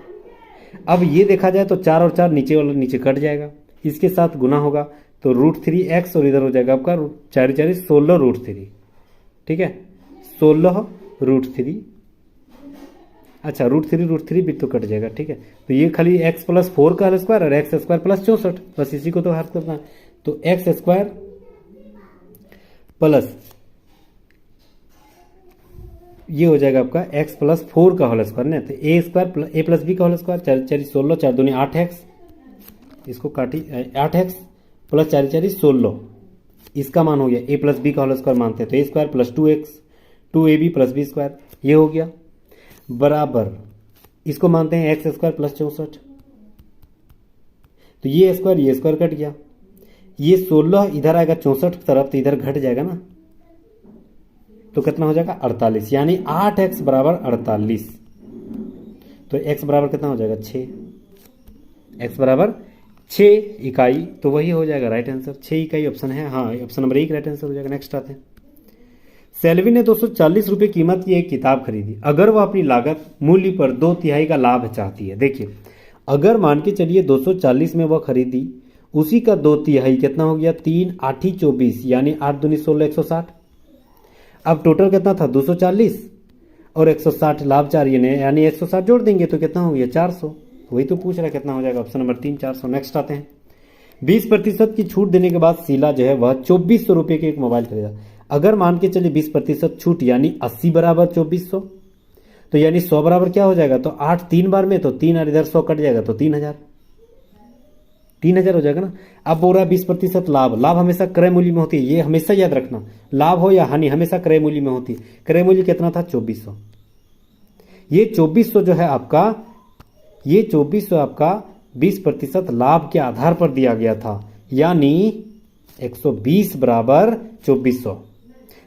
अब ये देखा जाए तो 4 और 4 नीचे वाला नीचे कट जाएगा, इसके साथ गुना होगा तो √3x और इधर हो जाएगा आपका 4 4 16 √3। ठीक है, 16 √3, अच्छा √3 भी तो कट जाएगा। ठीक है, तो ये खाली x+4 का स्क्वायर और x² + 64, बस इसी को तो हल करना है। तो x² प्लस ये हो जाएगा आपका x+4 का होल स्क्वायर ना, तो a+ b का होल स्क्वायर 4 4 16 4 दूनी 8x, इसको काटी 8x प्लस 4 4 16 इसका मान हो गया a+ b का होल स्क्वायर मानते हैं तो a² + 2x 2ab + b², ये हो गया बराबर इसको मानते हैं x² + 64, तो ये स्क्वायर कट गया, ये 16 इधर आएगा 64 की तरफ तो इधर घट जाएगा ना, तो कितना हो जाएगा 48, यानी 8x = 48, तो x बराबर कितना हो जाएगा 6, x = 6 इकाई, तो वही हो जाएगा राइट आंसर। 6 इकाई ऑप्शन है, हाँ ऑप्शन नंबर 1 राइट आंसर हो जाएगा। नेक्स्ट आते हैं, सेल्वी ने 240 रुपये कीमत की एक किताब खरीदी। अगर वह अपनी लागत मूल्य पर 2/3 का लाभ चाहती है। देखिए, अगर मान के चलिए 240 में वह खरीदी, उसी का 2/3 कितना हो गया 3 8 24, यानी 8 दूनी 16 160। अब टोटल कितना था 240 और 160 लाभ चाहिए, यानी 160 जोड़ देंगे तो कितना हो गया 400, वही तो पूछ रहा है कितना हो जाएगा, ऑप्शन नंबर 3 400। नेक्स्ट आते हैं, 20% की छूट देने के बाद शीला जो है वह 2400 रुपये के एक मोबाइल खरीदा। अगर मान के चलिए 20% छूट यानी 80 बराबर 2400, तो यानी 100 बराबर क्या हो जाएगा, तो 8 3 बार में तो 3 और इधर 100 कट जाएगा तो 3000 हो जाएगा ना। अब बोल रहा है 20% लाभ, लाभ हमेशा क्रय मूल्य में होती है, ये हमेशा याद रखना, लाभ हो या हानि हमेशा क्रय मूल्य में होती है। क्रय मूल्य कितना था 2400, ये 2400 जो है आपका, ये 2400 आपका 20% लाभ के आधार पर दिया गया था, यानी 120 बराबर 2400,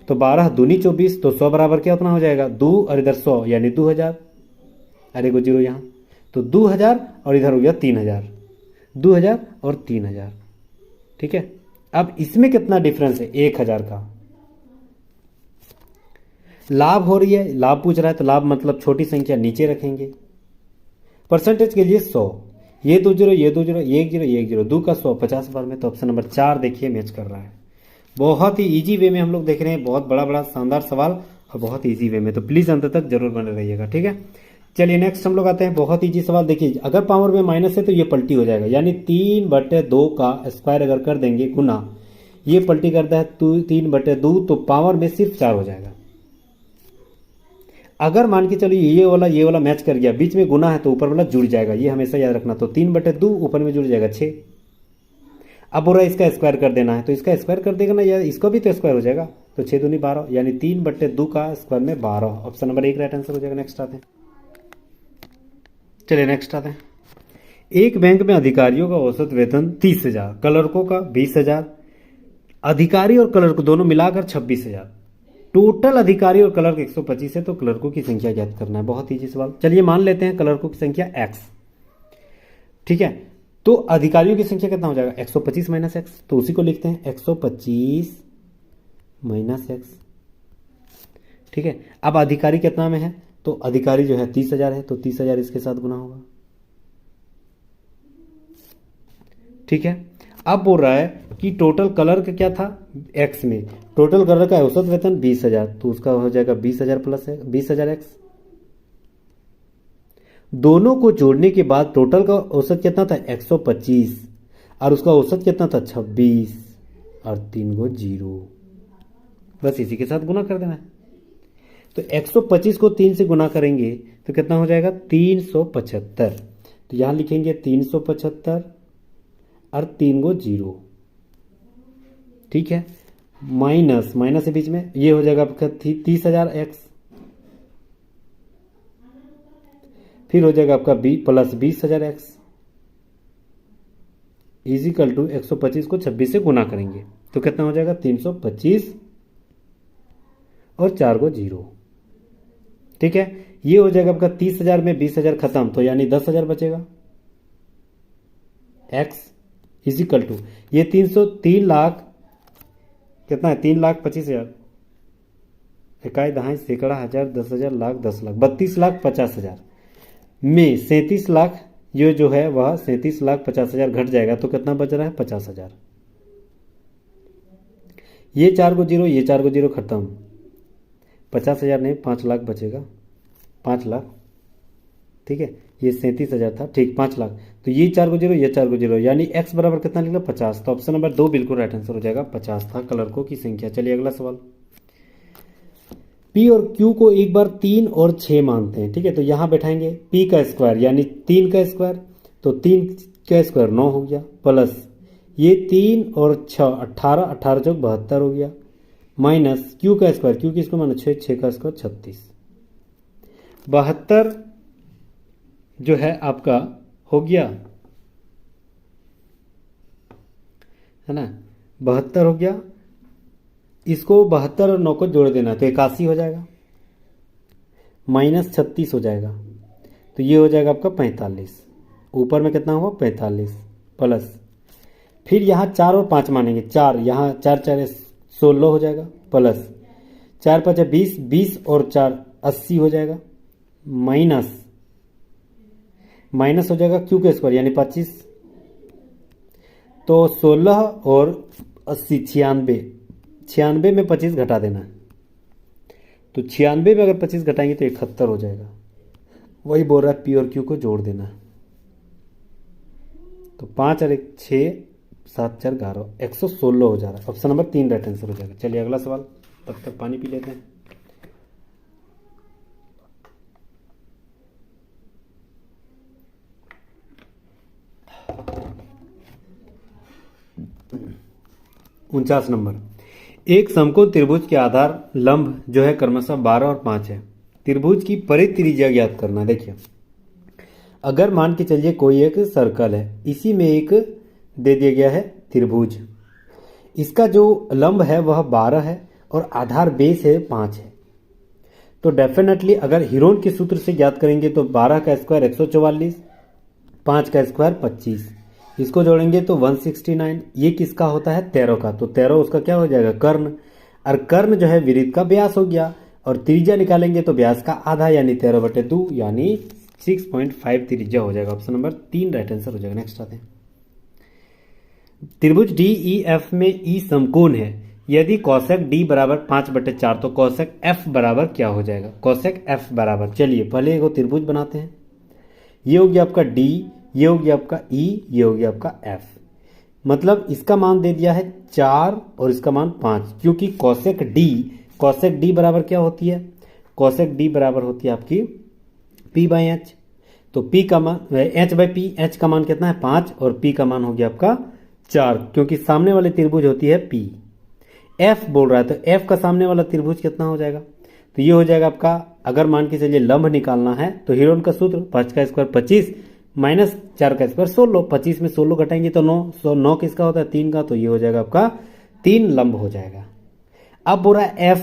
तो 12 दूनी 24, तो 100 बराबर क्या उतना हो जाएगा 2 और इधर 100 यानी 2000, अरे को जीरो यहाँ, तो 2000 और इधर हो गया 3000, 2000 और 3000। ठीक है, अब इसमें कितना डिफरेंस है 1000 का। लाभ हो रही है, लाभ पूछ रहा है तो लाभ मतलब छोटी संख्या नीचे रखेंगे। परसेंटेज के लिए 100, ये 2 0 ये 2 0 1 0 1 0 2 का 100 50 बार में, तो ऑप्शन नंबर 4 देखिए मैच कर रहा है। बहुत ही इजी वे में हम लोग देख रहे हैं, बहुत बड़ा शानदार सवाल और बहुत इजी वे में, तो प्लीज अंत तक जरूर बने रहिएगा। ठीक है, चलिए नेक्स्ट हम लोग आते हैं, बहुत इजी सवाल। देखिए, अगर पावर में माइनस है तो ये पलटी हो जाएगा, यानी 3/2 का स्क्वायर अगर कर देंगे गुना, ये पलटी करता है 3/2, तो पावर में सिर्फ 4 हो जाएगा। अगर मान के चलिए ये वाला मैच कर गया, बीच में गुना है तो ऊपर वाला जुड़ जाएगा, ये हमेशा याद रखना, तो 3/2 ऊपर में जुड़ जाएगा 6। अब बोल रहा है इसका स्क्वायर कर देना है, तो इसका स्क्वायर कर देगा ना, या इसको भी तो स्क्वायर हो जाएगा, तो 6 दूनी 12, यानी 3/2 का स्क्वायर में 12, ऑप्शन नंबर 1 राइट आंसर हो जाएगा। नेक्स्ट आते हैं, चलिए नेक्स्ट आते हैं, एक बैंक में अधिकारियों का औसत वेतन 30,000, क्लर्कों का 20,000, अधिकारी और क्लर्क दोनों मिलाकर 26,000, टोटल अधिकारी और क्लर्क 125 है, तो क्लर्कों की संख्या ज्ञात करना है। बहुत इजी सवाल। चलिए मान लेते हैं क्लर्कों की संख्या x, ठीक है, तो अधिकारियों की संख्या कितना हो जाएगा 125 - x, तो उसी को लिखते हैं 125 - x। ठीक है, अब अधिकारी कितना में है, तो अधिकारी जो है 30,000 है, तो 30,000 इसके साथ गुना होगा। ठीक है, अब बोल रहा है कि टोटल क्लर्क क्या था x में, टोटल क्लर्क का औसत वेतन 20,000, तो उसका हो जाएगा 20,000 प्लस है 20,000 x। दोनों को जोड़ने के बाद टोटल का औसत कितना था 125 और उसका औसत कितना था 26 और 3 को 0, बस इसी के साथ गुना कर देना है। तो 125 को 3 से गुना करेंगे तो कितना हो जाएगा 375। तो यहां लिखेंगे 375 और 3 गो 0, ठीक है। माइनस माइनस के बीच में ये हो जाएगा आपका 30,000 एक्स, फिर हो जाएगा आपका प्लस 20,000 एक्स इजिकल टू 125 को 26 से गुना करेंगे तो कितना हो जाएगा 325 और 4 को 0, ठीक है। ये हो जाएगा आपका 30,000 में 20,000 खत्म, तो यानी 10,000 बचेगा एक्स इजिकल टू ये 3 लाख कितना है 3,25,000 इकाई दहाई सैकड़ा हजार 10,000 लाख 10 लाख 32,50,000 में 37 लाख ये जो है वह 37,50,000 घट जाएगा तो कितना बच रहा है 50,000। ये 4 को 0 ये 4 को 0 खत्म, 50,000 नहीं 5 लाख बचेगा, 5 लाख, ठीक है। ये 37,000 था, ठीक 5 लाख। तो ये 4 को 0 ये 4 को 0 यानी x बराबर कितना निकला 50। तो ऑप्शन नंबर 2 बिल्कुल राइट आंसर हो जाएगा, 50 था कलरकों की संख्या। चलिए अगला सवाल। p और q को एक बार 3 और 6 मानते हैं, ठीक है। तो यहां बैठाएंगे p का स्क्वायर यानी 3 का स्क्वायर, तो 3 का स्क्वायर 9 हो गया, प्लस ये 3 और 6 18, 18 चौक 72 हो गया, माइनस q का स्क्वायर, q किसको माना 6, 6 का स्क्वायर 36, 72 जो है आपका हो गया, है ना 72 हो गया। इसको 72 और 9 को जोड़ देना तो 81 हो जाएगा, माइनस 36 हो जाएगा, तो ये हो जाएगा आपका 45। ऊपर में कितना हुआ 45, प्लस फिर यहाँ 4 और 5 मानेंगे, 4 यहाँ 4 4 16 हो जाएगा, प्लस 4 5 20, 20 और 4 80 हो जाएगा, माइनस हो जाएगा क्यू के स्क्वायर यानी 25, तो 16 और 80 96, 96 में 25 घटा देना है, तो 96 में अगर 25 घटाएंगे तो 71 हो जाएगा। वही बोल रहा है पी और क्यू को जोड़ देना है, तो 5 और 1 6 7 4 11 116 हो जा रहा है। ऑप्शन नंबर 3 राइट आंसर हो जाएगा। चलिए अगला सवाल, तब तक पानी पी लेते हैं। उनचास नंबर, एक समकोण त्रिभुज के आधार लंब जो है क्रमशः 12 और 5 है। त्रिभुज की परित्रिज्या ज्ञात करना। देखिए अगर मान के चलिए कोई एक सर्कल है, इसी में एक दे दिया गया है त्रिभुज, इसका जो लंब है वह 12 है और आधार बेस है 5 है, तो डेफिनेटली अगर हीरोन के सूत्र से ज्ञात करेंगे तो 12 का स्क्वायर 144, 5 का स्क्वायर 25, इसको जोड़ेंगे तो 169। ये किसका होता है 13 का, तो 13 उसका क्या हो जाएगा कर्ण, और कर्ण जो है वृत्त का व्यास हो गया, और त्रिज्या निकालेंगे तो व्यास का आधा यानी 13/2 यानी 6.5 त्रिज्या हो जाएगा। ऑप्शन नंबर 3 राइट आंसर हो जाएगा। नेक्स्ट आते हैं, त्रिभुज डी ई एफ में ई समकोण है, यदि कौशक डी बराबर 5/4 तो कौशक एफ बराबर क्या हो जाएगा, कौशक एफ बराबर, चलिए पहले एक त्रिभुज बनाते हैं। ये हो गया आपका डी, ये हो गया आपका ई, ये हो गया आपका एफ, मतलब इसका मान दे दिया है 4 और इसका मान 5, क्योंकि कौशक डी बराबर क्या होती है, कौशक डी बराबर होती है आपकी p/h, तो p का मान h/p, h का मान कितना है 5 और p का मान हो गया आपका 4, क्योंकि सामने वाली त्रिभुज होती है p। f बोल रहा है तो f का सामने वाला त्रिभुज कितना हो जाएगा, तो ये हो जाएगा आपका, अगर मान के चलिए लंब निकालना है तो हीरोन का सूत्र 5 का स्क्वायर 25 माइनस 4 का स्क्वायर 16, 25 में 16 घटाएंगे तो 9, 9 किसका होता है 3 का, तो ये हो जाएगा आपका 3 लंब हो जाएगा। अब बोल रहा है f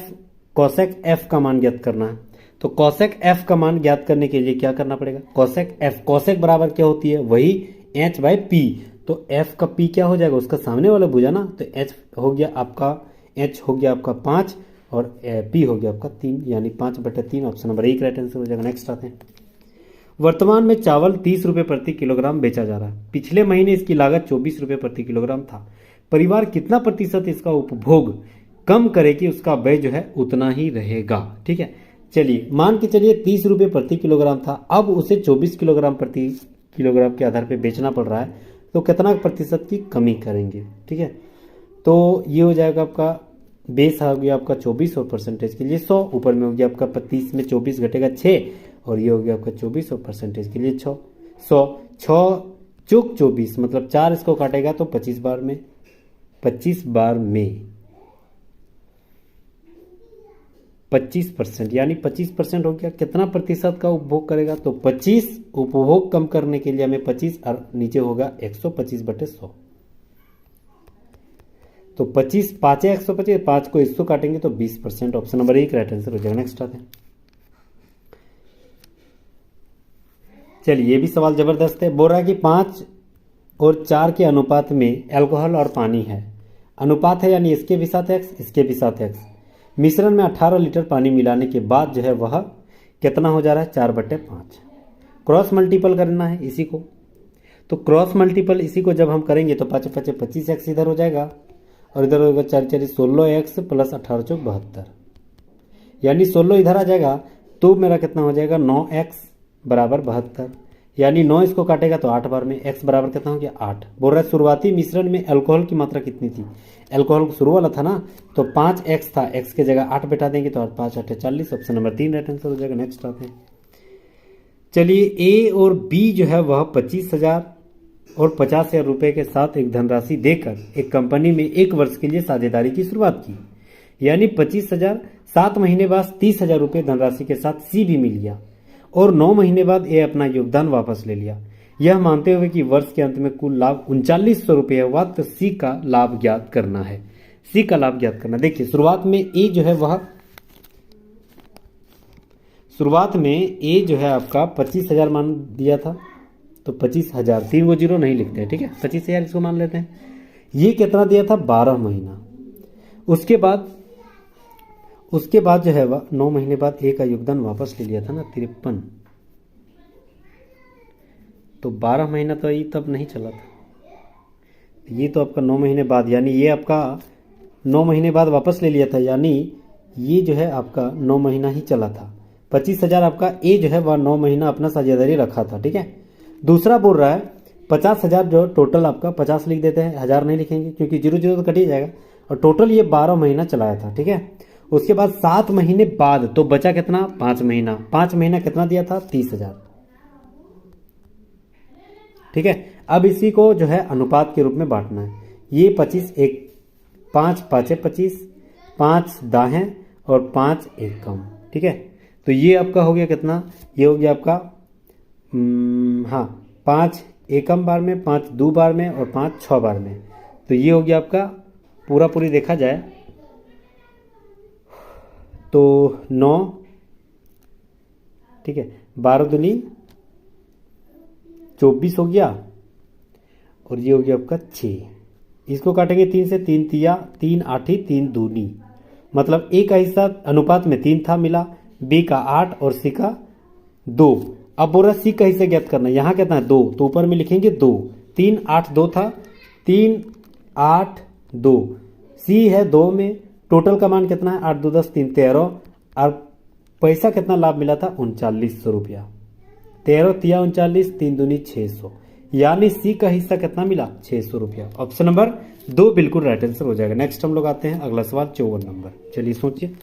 कौशक f का मान ज्ञात करना है, तो कौशक f का मान ज्ञात करने के लिए क्या करना पड़ेगा, कौशक f, कौशक बराबर क्या होती है वही h/p, तो f का p क्या हो जाएगा उसका सामने वाला भुजा ना, तो h हो गया आपका 5 और p हो गया आपका 3 यानी 5/3। ऑप्शन नंबर 1 राइट आंसर हो जाएगा। नेक्स्ट आते हैं, वर्तमान में चावल 30 रुपये प्रति किलोग्राम बेचा जा रहा है, पिछले महीने इसकी लागत 24 रुपये प्रति किलोग्राम था, परिवार कितना प्रतिशत इसका उपभोग कम करे कि उसका व्यय जो है उतना ही रहेगा। ठीक है, चलिए मान के चलिए 30 रुपये प्रति किलोग्राम था, अब उसे 24 किलोग्राम प्रति किलोग्राम के आधार पर बेचना पड़ रहा है, तो कितना प्रतिशत की कमी करेंगे। ठीक है, तो ये हो जाएगा आपका बेस हो गया आपका 24 और परसेंटेज के लिए 100, ऊपर में हो गया आपका 30 में 24 घटेगा 6 और ये हो गया आपका 24 और परसेंटेज के लिए 6 6 चौक 24 मतलब 4 इसको काटेगा तो 25 बार में 25% यानी 25% हो गया। कितना प्रतिशत का उपभोग करेगा तो 25, उपभोग कम करने के लिए हमें 25 और नीचे होगा 125/100। तो 25 5 125, 5 को 100 काटेंगे तो 20%। ऑप्शन नंबर 1 राइट आंसर हो जाएगा। नेक्स्ट आते हैं। चलिए ये भी सवाल जबरदस्त है। बोल रहा है कि 5 और 4 के अनुपात में अल्कोहल और पानी है। अनुपात है यानी इसके भी साथ x इसके भी साथ x। मिश्रण में 18 लीटर पानी मिलाने के बाद जो है वह कितना हो जा रहा है 4/5। क्रॉस मल्टीपल करना है इसी को। तो क्रॉस मल्टीपल इसी को जब हम करेंगे तो 5 5 25x इधर हो जाएगा और इधर होगा 4 4 16x प्लस 18 चौक 72 यानी 16 इधर आ जाएगा तो मेरा कितना हो जाएगा 9x बराबर 72 यानी 9 इसको काटेगा तो 8 बार में x बराबर कितना हो गया 8। बोल रहा है शुरुआती मिश्रण में अल्कोहल की मात्रा कितनी थी। अल्कोहल शुरू वाला था ना तो 5x था, x के जगह 8 बैठा देंगे तो 5 8 40। ऑप्शन नंबर 3 राइट आंसर हो जाएगा। नेक्स्ट आते हैं। चलिए ए और बी जो है वह 25,000 और 50,000 रुपये के साथ एक धनराशि देकर एक कंपनी में 1 वर्ष के लिए साझेदारी की शुरुआत की। यानी 25,000, 7 महीने बाद 30,000 रुपये धनराशि के साथ सी भी मिल गया और 9 महीने बाद ए अपना योगदान वापस ले लिया। यह मानते हुए कि वर्ष के अंत में कुल लाभ 3900 रुपये हुआ तो सी का लाभ ज्ञात करना है। सी का लाभ ज्ञात करना। देखिए शुरुआत में ए जो है आपका 25,000 मान दिया था तो 25,000, 3 को जीरो नहीं लिखते हैं, ठीक है, 25,000 इसको मान लेते हैं। ये कितना दिया था 12 महीना। उसके बाद जो है वह 9 महीने बाद ए का योगदान वापस ले लिया था ना 53, तो 12 महीना तो ये तब नहीं चला था। ये तो आपका 9 महीने बाद यानी ये आपका 9 महीने बाद वापस ले लिया था यानी ये जो है आपका 9 महीना ही चला था। 25,000 आपका ए जो है वह 9 महीना अपना साझेदारी रखा था, ठीक है। दूसरा बोल रहा है 50,000 जो टोटल आपका 50 लिख देते हैं, 1000 नहीं लिखेंगे क्योंकि 0 0 तो कट ही जाएगा और टोटल ये 12 महीना चलाया था, ठीक है। उसके बाद 7 महीने बाद तो बचा कितना 5 महीना। 5 महीना कितना दिया था 30,000, ठीक है। अब इसी को जो है अनुपात के रूप में बांटना है। ये 25 1 5 5 25, 5 दाहें और 5 एक कम, ठीक है। तो ये आपका हो गया कितना, ये हो गया आपका हाँ 5 एकम बार में, 5 दो बार में और 5 6 बार में। तो ये हो गया आपका पूरी देखा जाए तो 9, ठीक है, 12 दूनी 24 हो गया और ये हो गया आपका 6। इसको काटेंगे 3 से, 3 तिया 3 आठी 3 दूनी मतलब ए का हिस्सा अनुपात में 3 था मिला, बी का 8 और सी का 2। अब बोल रहा सी का हिस्सा ज्ञात करना। यहाँ कितना है 2 तो ऊपर में लिखेंगे 2, 3 8 2 था, 3 8 2, सी है 2 में। टोटल का मान कितना है 8 2 10 3 13 और पैसा कितना लाभ मिला था 3900 रुपया। 13 तिया 39, 3 दूनी 600 यानी सी का हिस्सा कितना मिला 600 रुपया। ऑप्शन नंबर 2 बिल्कुल राइट आंसर हो जाएगा। नेक्स्ट हम लोग आते हैं अगला सवाल 54 नंबर। चलिए सोचिए।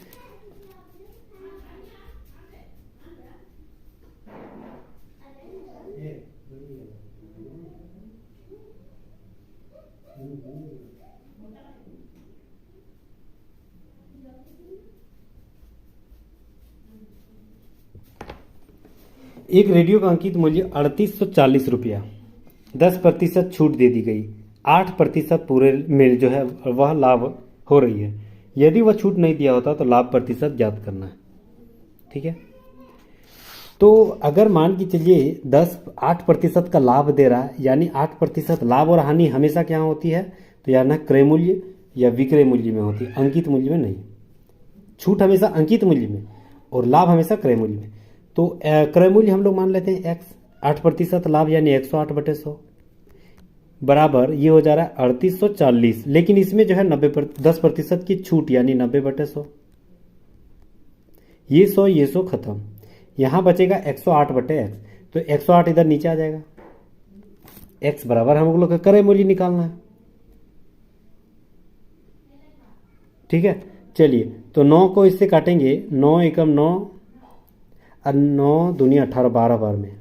एक रेडियो का अंकित मूल्य 3840 रुपया, 10% छूट दे दी गई, 8% पूरे में जो है वह लाभ हो रही है। यदि वह छूट नहीं दिया होता तो लाभ प्रतिशत ज्ञात करना है, ठीक है। तो अगर मान के चलिए 8% का लाभ दे रहा है यानी 8% लाभ और हानि हमेशा क्या होती है तो या ना क्रय मूल्य या विक्रय मूल्य में होती है, अंकित मूल्य में नहीं। छूट हमेशा अंकित मूल्य में और लाभ हमेशा क्रय मूल्य में। तो क्रय मूल्य हम लोग मान लेते हैं x, 8% लाभ यानी 108/100 बराबर ये हो जा रहा है 3840। लेकिन इसमें जो है 10% की छूट यानी 90/100। ये 100 खत्म, यहां बचेगा 108/x तो 108 इधर नीचे आ जाएगा। x बराबर हम लोग का क्रय मूल्य निकालना है, ठीक है। चलिए, तो 9 को इससे काटेंगे, 9 एकम 9 और 9 दूनी 18, 12 बार में,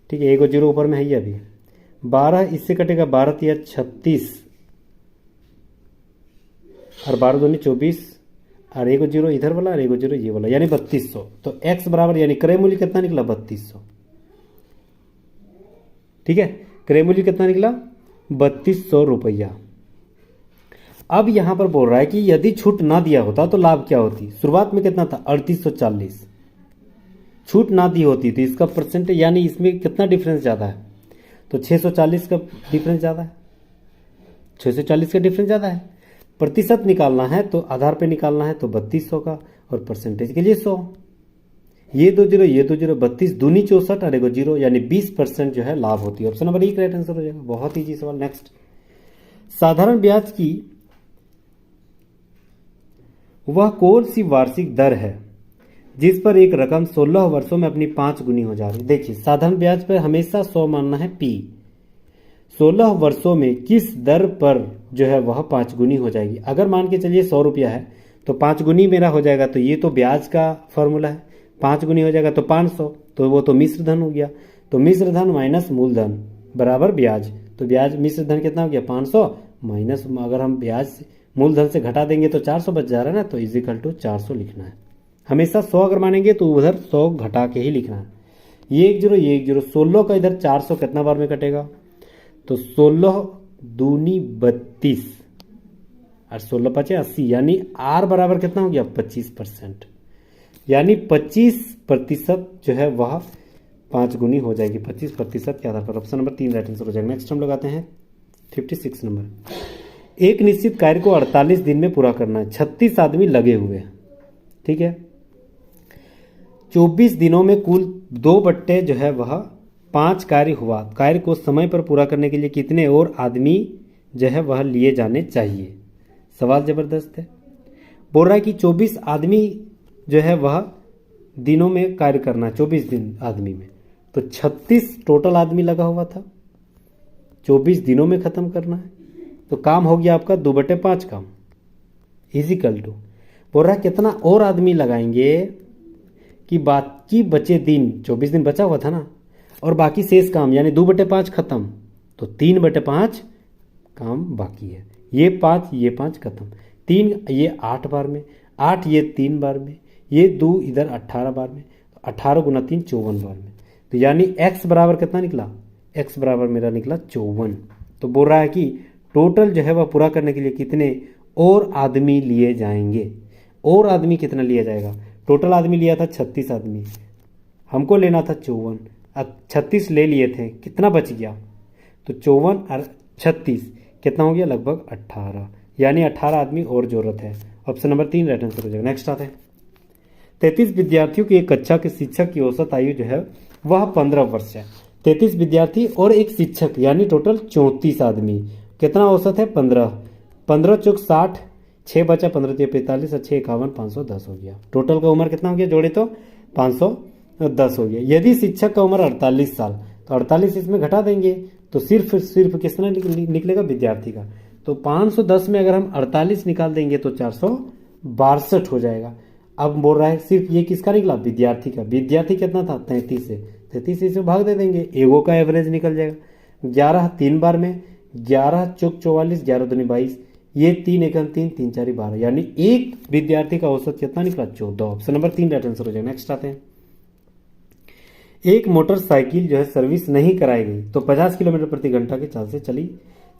ठीक है। एक और जीरो ऊपर में है ये अभी, 12 इससे कटेगा, 12 तिया 36 और 12 दूनी 24 और एक जीरो इधर वाला और एक जीरो ये वाला, यानी 3200। तो x बराबर यानी क्रय मूल्य कितना निकला, 3200, ठीक है। क्रय मूल्य कितना निकला, 3200 रुपया। अब यहां पर बोल रहा है कि यदि छूट ना दिया होता तो लाभ क्या होती। शुरुआत में कितना था, 3840, छूट ना दी होती तो इसका परसेंट यानी इसमें कितना डिफरेंस ज्यादा है, तो 640 का डिफरेंस ज्यादा है, 640 का डिफरेंस ज्यादा है। प्रतिशत निकालना है तो आधार पे निकालना है तो 3200 का, और परसेंटेज के लिए 100। ये दो जीरो 32 दूनी 64 और एगो जीरो, यानी 20% जो है लाभ होती है। Option number E right answer हो जाएगा। बहुत इजी सवाल। नेक्स्ट, साधारण ब्याज की वह कौन सी वार्षिक दर है जिस पर एक रकम 16 वर्षों में अपनी 5 गुनी हो जा रही है। देखिए, साधारण ब्याज पर हमेशा 100 मानना है P। 16 वर्षों में किस दर पर जो है वह 5 गुनी हो जाएगी। अगर मान के चलिए 100 रुपया है तो 5 गुनी मेरा हो जाएगा, तो ये तो ब्याज का फॉर्मूला है, 5 गुनी हो जाएगा तो 500, तो वो तो मिश्र धन हो गया। तो मिश्र धन माइनस मूलधन बराबर ब्याज, तो ब्याज मिश्र धन कितना हो गया, 500 माइनस, अगर हम ब्याज मूलधन से घटा देंगे तो 400 बच जा रहा है ना, तो इजिकल टू 400 लिखना है। हमेशा 100 अगर मानेंगे तो उधर 100 घटा के ही लिखना है। ये एक जीरो 16 का इधर 400 कितना बार में कटेगा, तो 16 दूनी 32 और 16 पचे 80, यानी आर बराबर कितना हो गया, 25%, यानी 25% जो है वह 5 गुनी हो जाएगी, 25% के आधार पर। ऑप्शन नंबर 3 राइट आंसर हो जाएगा। नेक्स्ट हम लोग आते हैं 56 नंबर। एक निश्चित कार्य को 48 दिन में पूरा करना है, 36 आदमी लगे हुए हैं, ठीक है। 24 दिनों में कुल 2 बट्टे जो है वह 5 कार्य हुआ। कार्य को समय पर पूरा करने के लिए कितने और आदमी जो है वह लिए जाने चाहिए। सवाल जबरदस्त है। बोल रहा है कि 24 आदमी जो है वह दिनों में कार्य करना है, 24 दिन आदमी में, तो 36 टोटल आदमी लगा हुआ था, 24 दिनों में खत्म करना है, तो काम हो गया आपका 2/5 काम, इजिकल टू बोल रहा है कितना और आदमी लगाएंगे कि बाकी बचे दिन, 24 दिन बचा हुआ था ना, और बाकी शेष काम यानी 2/5 खत्म, तो 3/5 काम बाकी है। ये 5 खत्म, 3 ये 8 बार में, 8 ये 3 बार में, ये 2 इधर 18 बार में, 18 गुना 3 54 बार में, तो यानी x बराबर कितना निकला, x बराबर मेरा निकला 54। तो बोल रहा है कि टोटल जो है वह पूरा करने के लिए कितने और आदमी लिए जाएंगे। और आदमी कितना लिया जाएगा, टोटल आदमी लिया था 36 आदमी, हमको लेना था 54, अब 36 ले लिए थे, कितना बच गया, तो 54 और 36 कितना हो गया, लगभग 18, यानी 18 आदमी और जरूरत है। ऑप्शन नंबर 3 राइट आंसर हो जाएगा। नेक्स्ट आते हैं 33 विद्यार्थियों की एक कक्षा के शिक्षक की औसत आयु जो है वह 15 वर्ष है। 33 विद्यार्थी और एक शिक्षक यानी टोटल 34 आदमी, कितना औसत है, 15, 15 चौक 60, 6 बचा 15 तिया 45 और 6 51 510 हो गया। टोटल का उम्र कितना हो गया, जोड़े तो 510 हो गया। यदि शिक्षक का उम्र 48 साल, तो 48 इसमें घटा देंगे तो सिर्फ कितना निकलेगा, विद्यार्थी का, तो 510 में अगर हम 48 निकाल देंगे तो 462 हो जाएगा। अब बोल रहा है सिर्फ ये किसका निकला, विद्यार्थी का। विद्यार्थी कितना था, 33 से, 33 से भाग दे देंगे, एगो का एवरेज निकल जाएगा। 11 3 बार में, 11 चौक 44, 11 दूनी 22, ये 3 एकम 3, 3 4 12, यानी एक विद्यार्थी का औसत कितना निकला, 14। ऑप्शन नंबर 3 राइट आंसर हो जाएगा। नेक्स्ट आते हैं, एक मोटरसाइकिल जो है सर्विस नहीं कराई गई तो 50 किलोमीटर प्रति घंटा के चाल से चली।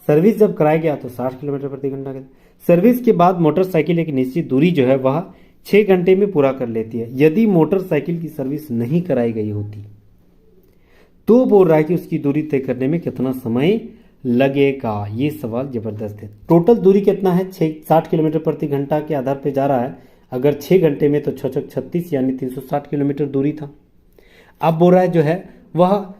सर्विस जब कराया गया तो 60 किलोमीटर प्रति घंटा के। सर्विस के बाद मोटरसाइकिल एक निश्चित दूरी जो है वह 6 घंटे में पूरा कर लेती है। यदि मोटरसाइकिल की सर्विस नहीं कराई गई होती तो बोल रहा है कि उसकी दूरी तय करने में कितना समय लगेगा। ये सवाल जबरदस्त है। टोटल दूरी कितना है, 60 किलोमीटर प्रति घंटा के आधार पर जा रहा है। अगर 6 घंटे में तो 6 36 यानी 360 किलोमीटर दूरी था। अब बोल रहा है जो है वह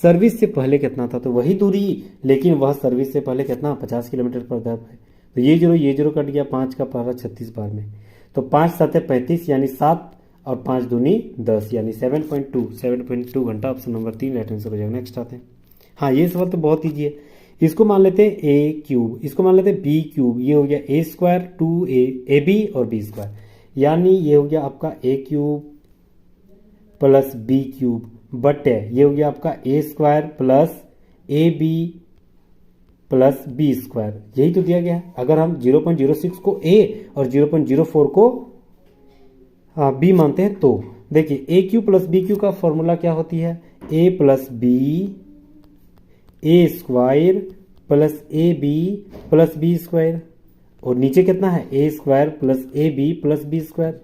सर्विस से पहले कितना था, तो वही दूरी, लेकिन वह सर्विस से पहले कितना, 50 किलोमीटर पर आधार है। तो ये जीरो कट गया, 5 का पहला 36 बार में, तो 5 7 35 यानी 7 और 5 दूनी 10 यानी 7.2 घंटा। ऑप्शन नंबर 3 राइट आंसर हो जाएगा। नेक्स्ट आते हैं, हाँ ये सवाल तो बहुत ईजी है। इसको मान लेते हैं ए क्यूब, इसको मान लेते हैं बी क्यूब, ये हो गया ए स्क्वायर 2a बी और बी स्क्वायर, यानी ये हो गया आपका a cube plus b cube बटे ये हो गया आपका a square plus A B plus B square, यही तो दिया गया है। अगर हम 0.06 को ए और 0.04 को बी मानते हैं तो देखिए A cube plus B cube का फॉर्मूला क्या होती है, A plus B A square plus A B plus B square, और नीचे कितना है A square plus A B plus B square,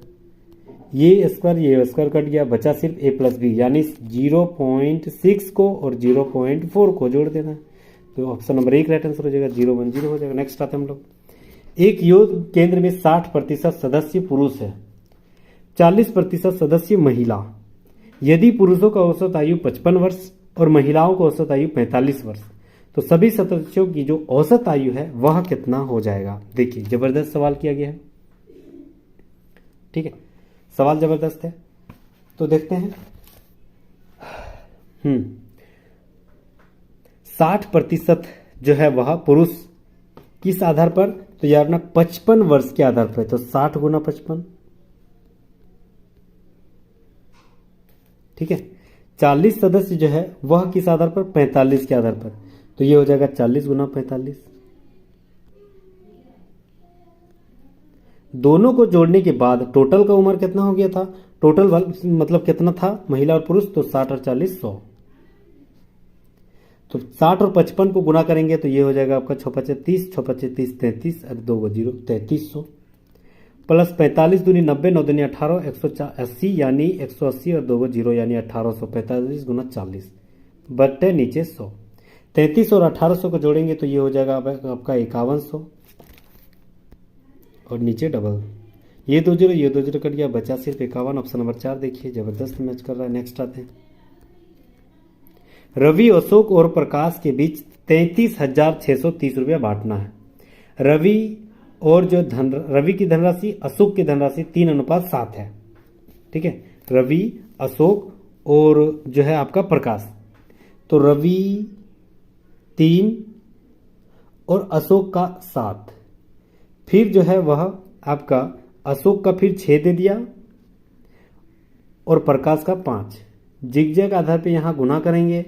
ये स्क्वायर कट गया, बचा सिर्फ ए प्लस बी, यानी 0.6 को और 0.4 को जोड़ देना है, तो ऑप्शन नंबर 1 राइट आंसर हो जाएगा, 010 हो जाएगा। नेक्स्ट आते हैं हम लोग, एक योग केंद्र में 60% सदस्य पुरुष है, 40% सदस्य महिला, यदि पुरुषों का औसत आयु 55 वर्ष और महिलाओं का औसत आयु 45 वर्ष, तो सभी सदस्यों की जो औसत आयु है वह कितना हो जाएगा। देखिए जबरदस्त सवाल किया गया है, ठीक है, सवाल जबरदस्त है, तो देखते हैं। 60% जो है वह पुरुष, किस आधार पर, तो यार ना 55 वर्ष के आधार पर, तो 60 गुना 55, ठीक है। 40 सदस्य जो है वह किस आधार पर, 45 के आधार पर, तो ये हो जाएगा 40 गुना 45। दोनों को जोड़ने के बाद टोटल का उम्र कितना हो गया था, टोटल मतलब कितना था महिला और पुरुष, तो 60 और 40 100, तो 60 और 55 को गुना करेंगे तो ये हो जाएगा आपका 6 5 30, 6 5 30 33 और 2 0 3300 प्लस 45 दूनी 90, 9 दूनी 18, 180 यानी 180 और 2 0 यानी 1845 गुना 40 बट्टे नीचे 100, 33 और 1800 को जोड़ेंगे तो ये हो जाएगा आपका 5100 और नीचे डबल, ये 2 0 कट गया, बचा सिर्फ 51। ऑप्शन नंबर 4 देखिए जबरदस्त मैच कर रहा है। नेक्स्ट आते हैं, रवि, अशोक और प्रकाश के बीच 33,630 रुपया बांटना है। रवि और जो रवि की धनराशि अशोक की धनराशि 3:7 है, ठीक है, रवि अशोक और जो है आपका प्रकाश, तो रवि 3 और अशोक का 7, फिर जो है वह आपका अशोक का फिर 6 दे दिया और प्रकाश का 5, जिगजैग आधार पे यहाँ गुना करेंगे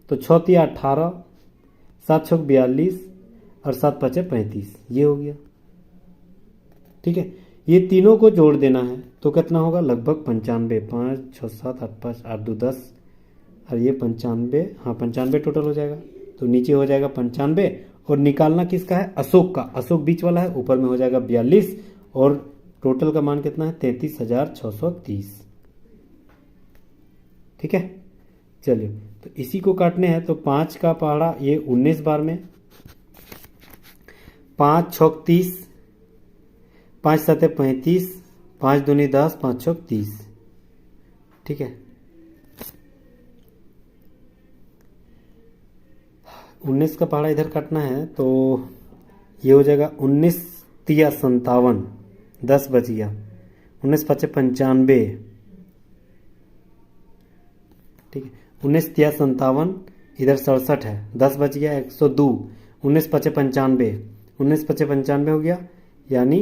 तो 6 3 18, 7 6 42 और 7 5 35, ये हो गया, ठीक है। ये तीनों को जोड़ देना है तो कितना होगा, लगभग 95, 5 6 7 8 5 8 2 10 और ये 95, हाँ 95 टोटल हो जाएगा, तो नीचे हो जाएगा 95 और निकालना किसका है, अशोक का, अशोक बीच वाला है, ऊपर में हो जाएगा 42 और टोटल का मान कितना है 33,630, ठीक है। चलिए तो इसी को काटने हैं, तो 5 का पहाड़ा ये 19 बार में, 5 6 30, 5 7 35, 5 दूनी 10, 5 6 30, ठीक है। 19 का पहाड़ा इधर काटना है तो ये हो जाएगा 19 3 57, 10 बच गया, 19 5 95, ठीक है, 19 3 57, इधर 67 है, 10 बच गया 102, 19 5 95, 19 5 95 हो गया यानी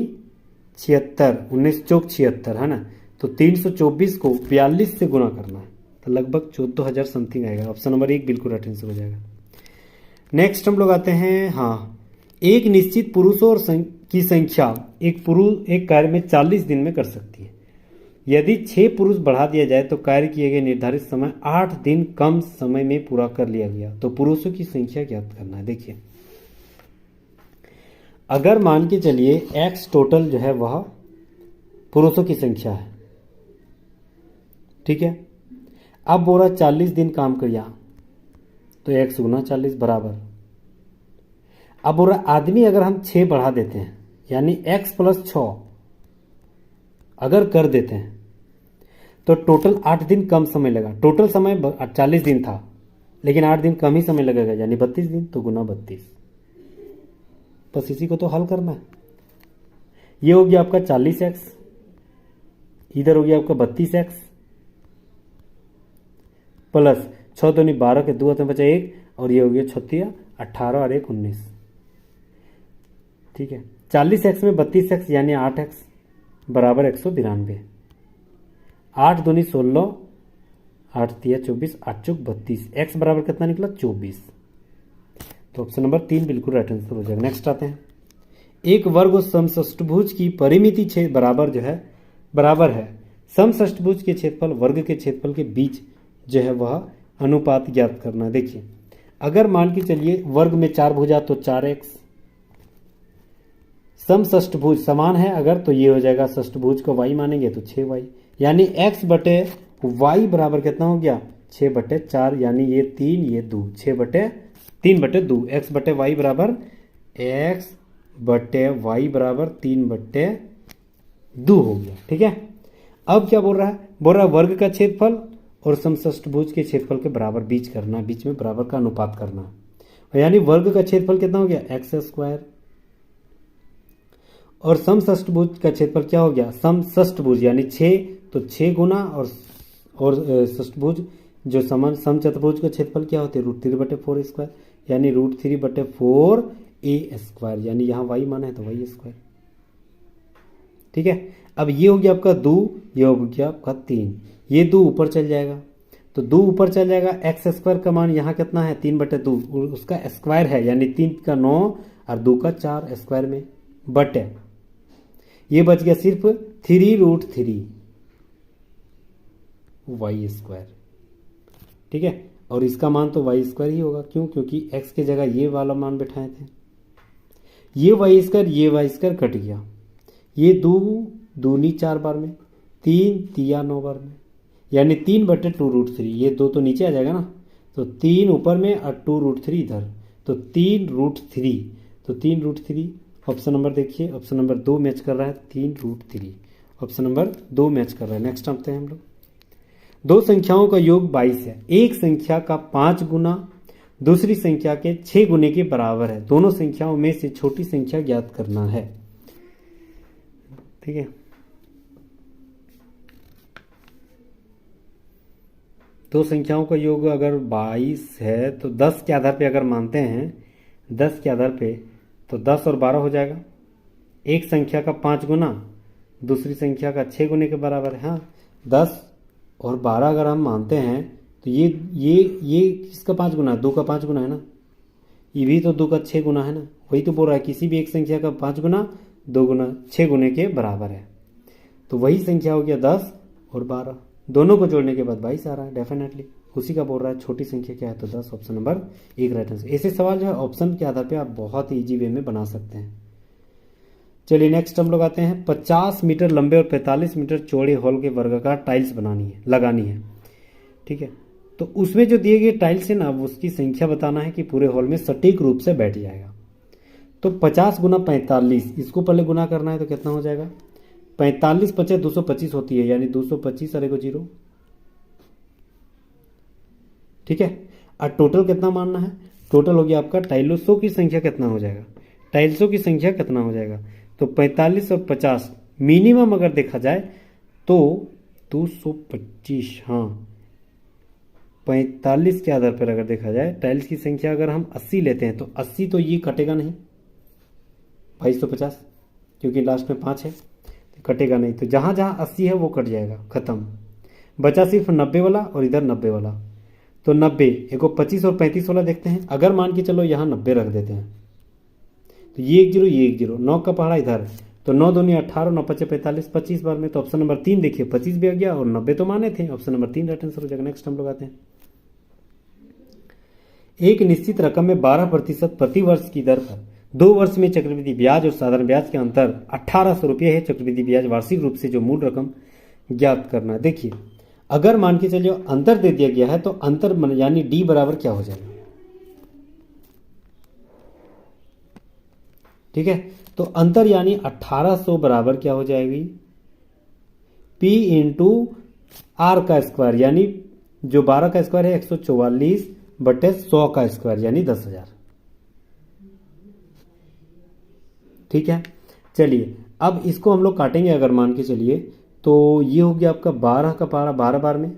76, 19 चौक 76 है ना, तो 324 को 42 से गुना करना है तो लगभग 14,000 समथिंग आएगा। ऑप्शन नंबर 1 बिल्कुल राइट आंसर हो जाएगा। नेक्स्ट हम लोग आते हैं, हाँ, एक निश्चित पुरुषों की संख्या एक पुरुष एक कार्य में 40 दिन में कर सकती है। यदि 6 पुरुष बढ़ा दिया जाए तो कार्य किए गए निर्धारित समय 8 दिन कम समय में पूरा कर लिया गया, तो पुरुषों की संख्या ज्ञात करना है। देखिए अगर मान के चलिए x टोटल जो है वह पुरुषों की संख्या है, ठीक है, अब बोला 40 दिन काम किया तो x गुना 40 बराबर, अब बोला आदमी अगर हम 6 बढ़ा देते हैं यानी x + 6 अगर कर देते हैं तो टोटल 8 दिन कम समय लगा, टोटल समय 40 दिन था लेकिन 8 दिन कम ही समय लगेगा यानी 32 दिन, तो गुना 32, बस इसी को तो हल करना है। ये हो गया आपका 40x, इधर हो गया आपका 32x प्लस 6 दूनी 12 के 2 हाथ में बचा 1 और ये हो गया 36 18 और 1 19। ठीक है, 40x में 32x यानी 8x बराबर 192। 8 दूनी 16, 8 तिया 24, 8 चौक 32, x बराबर कितना निकला 24। तो ऑप्शन नंबर 3 बिल्कुल राइट आंसर हो जाएगा। नेक्स्ट आते हैं, एक वर्ग और समषष्टभुज की परिमिति बराबर जो है बराबर है। समषष्टभुज के क्षेत्रफल वर्ग के क्षेत्रफल के बीच जो है वह अनुपात ज्ञात करना है। देखिए, अगर मान के चलिए वर्ग में 4 भुजा तो 4x, समषष्टभुज समान है अगर तो ये हो जाएगा, षष्टभुज को y मानेंगे तो 6y, यानी x बटे y बराबर कितना हो गया 6/4, यानी ये 3 ये 2, 3/2, x बटे y बराबर 3/2 हो गया। ठीक है, अब क्या बोल रहा है, बोल रहा है वर्ग का क्षेत्रफल और समषष्टभुज के क्षेत्रफल के बराबर बीच करना, बीच में बराबर का अनुपात करना, यानी वर्ग का क्षेत्रफल कितना हो गया x² और समषष्टभुज का क्षेत्रफल क्या हो गया समषष्टभुज यानी 6, तो 6 गुना और षष्टभुज जो समचतुर्भुज का क्षेत्रफल क्या होते हैं √3/4², यानी √3/4a², यानी यहाँ y माना है तो y²। ठीक है, अब ये हो गया आपका 2, ये हो गया आपका 3, ये 2 ऊपर चल जाएगा, तो 2 ऊपर चल जाएगा, x² का मान यहाँ कितना है 3/2, उसका स्क्वायर है यानी 3 का 9 और 2 का 4 स्क्वायर में बटे, ये बच गया सिर्फ 3√3 y²। ठीक है, और इसका मान तो y² ही होगा, क्यों, क्योंकि x की जगह ये वाला मान बिठाए थे, ये y² कट गया, ये 2 दूनी 4 बार में, 3 तिया 9 बार में, यानी 3/2√3, ये 2 तो नीचे आ जाएगा ना, तो 3 ऊपर में और 2√3 इधर, तो 3√3, तो 3√3 ऑप्शन नंबर देखिए, ऑप्शन नंबर 2 मैच कर रहा है, 3√3 ऑप्शन नंबर 2 मैच कर रहा है। नेक्स्ट आते हैं हम लोग, दो संख्याओं का योग 22 है, एक संख्या का 5 गुना दूसरी संख्या के 6 गुने के बराबर है, दोनों संख्याओं में से छोटी संख्या ज्ञात करना है। ठीक है, दो संख्याओं का योग अगर 22 है तो 10 के आधार पे अगर मानते हैं, 10 के आधार पे तो 10 और 12 हो जाएगा, एक संख्या का 5 गुना दूसरी संख्या का 6 गुने के बराबर है। हाँ, 10 और 12 अगर हम मानते हैं तो ये किसका 5 गुना है, 2 का 5 गुना है ना, ये भी तो 2 का 6 गुना है ना, वही तो बोल रहा है किसी भी एक संख्या का 5 गुना 2 गुना 6 गुने के बराबर है, तो वही संख्या हो गया 10 और 12, दोनों को जोड़ने के बाद 22 आ रहा है, डेफिनेटली उसी का बोल रहा है, छोटी संख्या क्या है तो 10, ऑप्शन नंबर 1 राइट आंसर। ऐसे सवाल जो है ऑप्शन के आधार पे आप बहुत ही ईजी वे में बना सकते हैं। चलिए नेक्स्ट हम लोग आते हैं, 50 मीटर लंबे और 45 मीटर चौड़े हॉल के वर्गाकार टाइल्स लगानी है। ठीक है, तो उसमें जो दिए गए टाइल्स है ना, उसकी संख्या बताना है कि पूरे हॉल में सटीक रूप से बैठ जाएगा। तो 50 गुना 45, इसको पहले गुना करना है तो कितना हो जाएगा, 45 × 225 होती है, यानी 225 और 0। ठीक है, और टोटल कितना मानना है, टोटल हो गया आपका टाइल्सों की संख्या कितना हो जाएगा, टाइल्सों की संख्या कितना हो जाएगा, तो 45 और 50 मिनिमम अगर देखा जाए तो 225। हाँ, 45 के आधार पर अगर देखा जाए टाइल्स की संख्या अगर हम 80 लेते हैं तो 80 तो ये कटेगा नहीं 2250, क्योंकि लास्ट में 5 है तो कटेगा नहीं, तो जहाँ जहाँ 80 है वो कट जाएगा, खत्म, बचा सिर्फ 90 वाला और इधर 90 वाला, तो 90 एक 25 और 35 वाला देखते हैं, अगर मान के चलो यहाँ 90 रख देते हैं तो ये 1 0 ये 1 0, 9 का पहाड़ा इधर, तो 9 दूनी 18, 9 5 45, 25 बार में, तो ऑप्शन नंबर 3 देखिए 25 भी आ गया और 90 तो माने थे, ऑप्शन नंबर 3 राइट आंसर हो जाएगा। नेक्स्ट हम लोग आते हैं, एक निश्चित रकम में 12% प्रति वर्ष की दर पर 2 वर्ष में चक्रवृद्धि ब्याज और साधारण ब्याज के अंतर 1800 रुपये है, चक्रवृद्धि ब्याज वार्षिक रूप से जो मूल रकम ज्ञात करना है। देखिए, अगर मान के चलिए अंतर दे दिया गया है तो अंतर यानी डी बराबर क्या हो जाएगा, ठीक है, तो अंतर यानी 1800 बराबर क्या हो जाएगी, P × R का स्क्वायर, यानी जो 12 का स्क्वायर है 144/100 का स्क्वायर, यानी 10,000। ठीक है, चलिए अब इसको हम लोग काटेंगे, अगर मान के चलिए तो ये हो गया आपका 12 का पहाड़ा 12 बार में,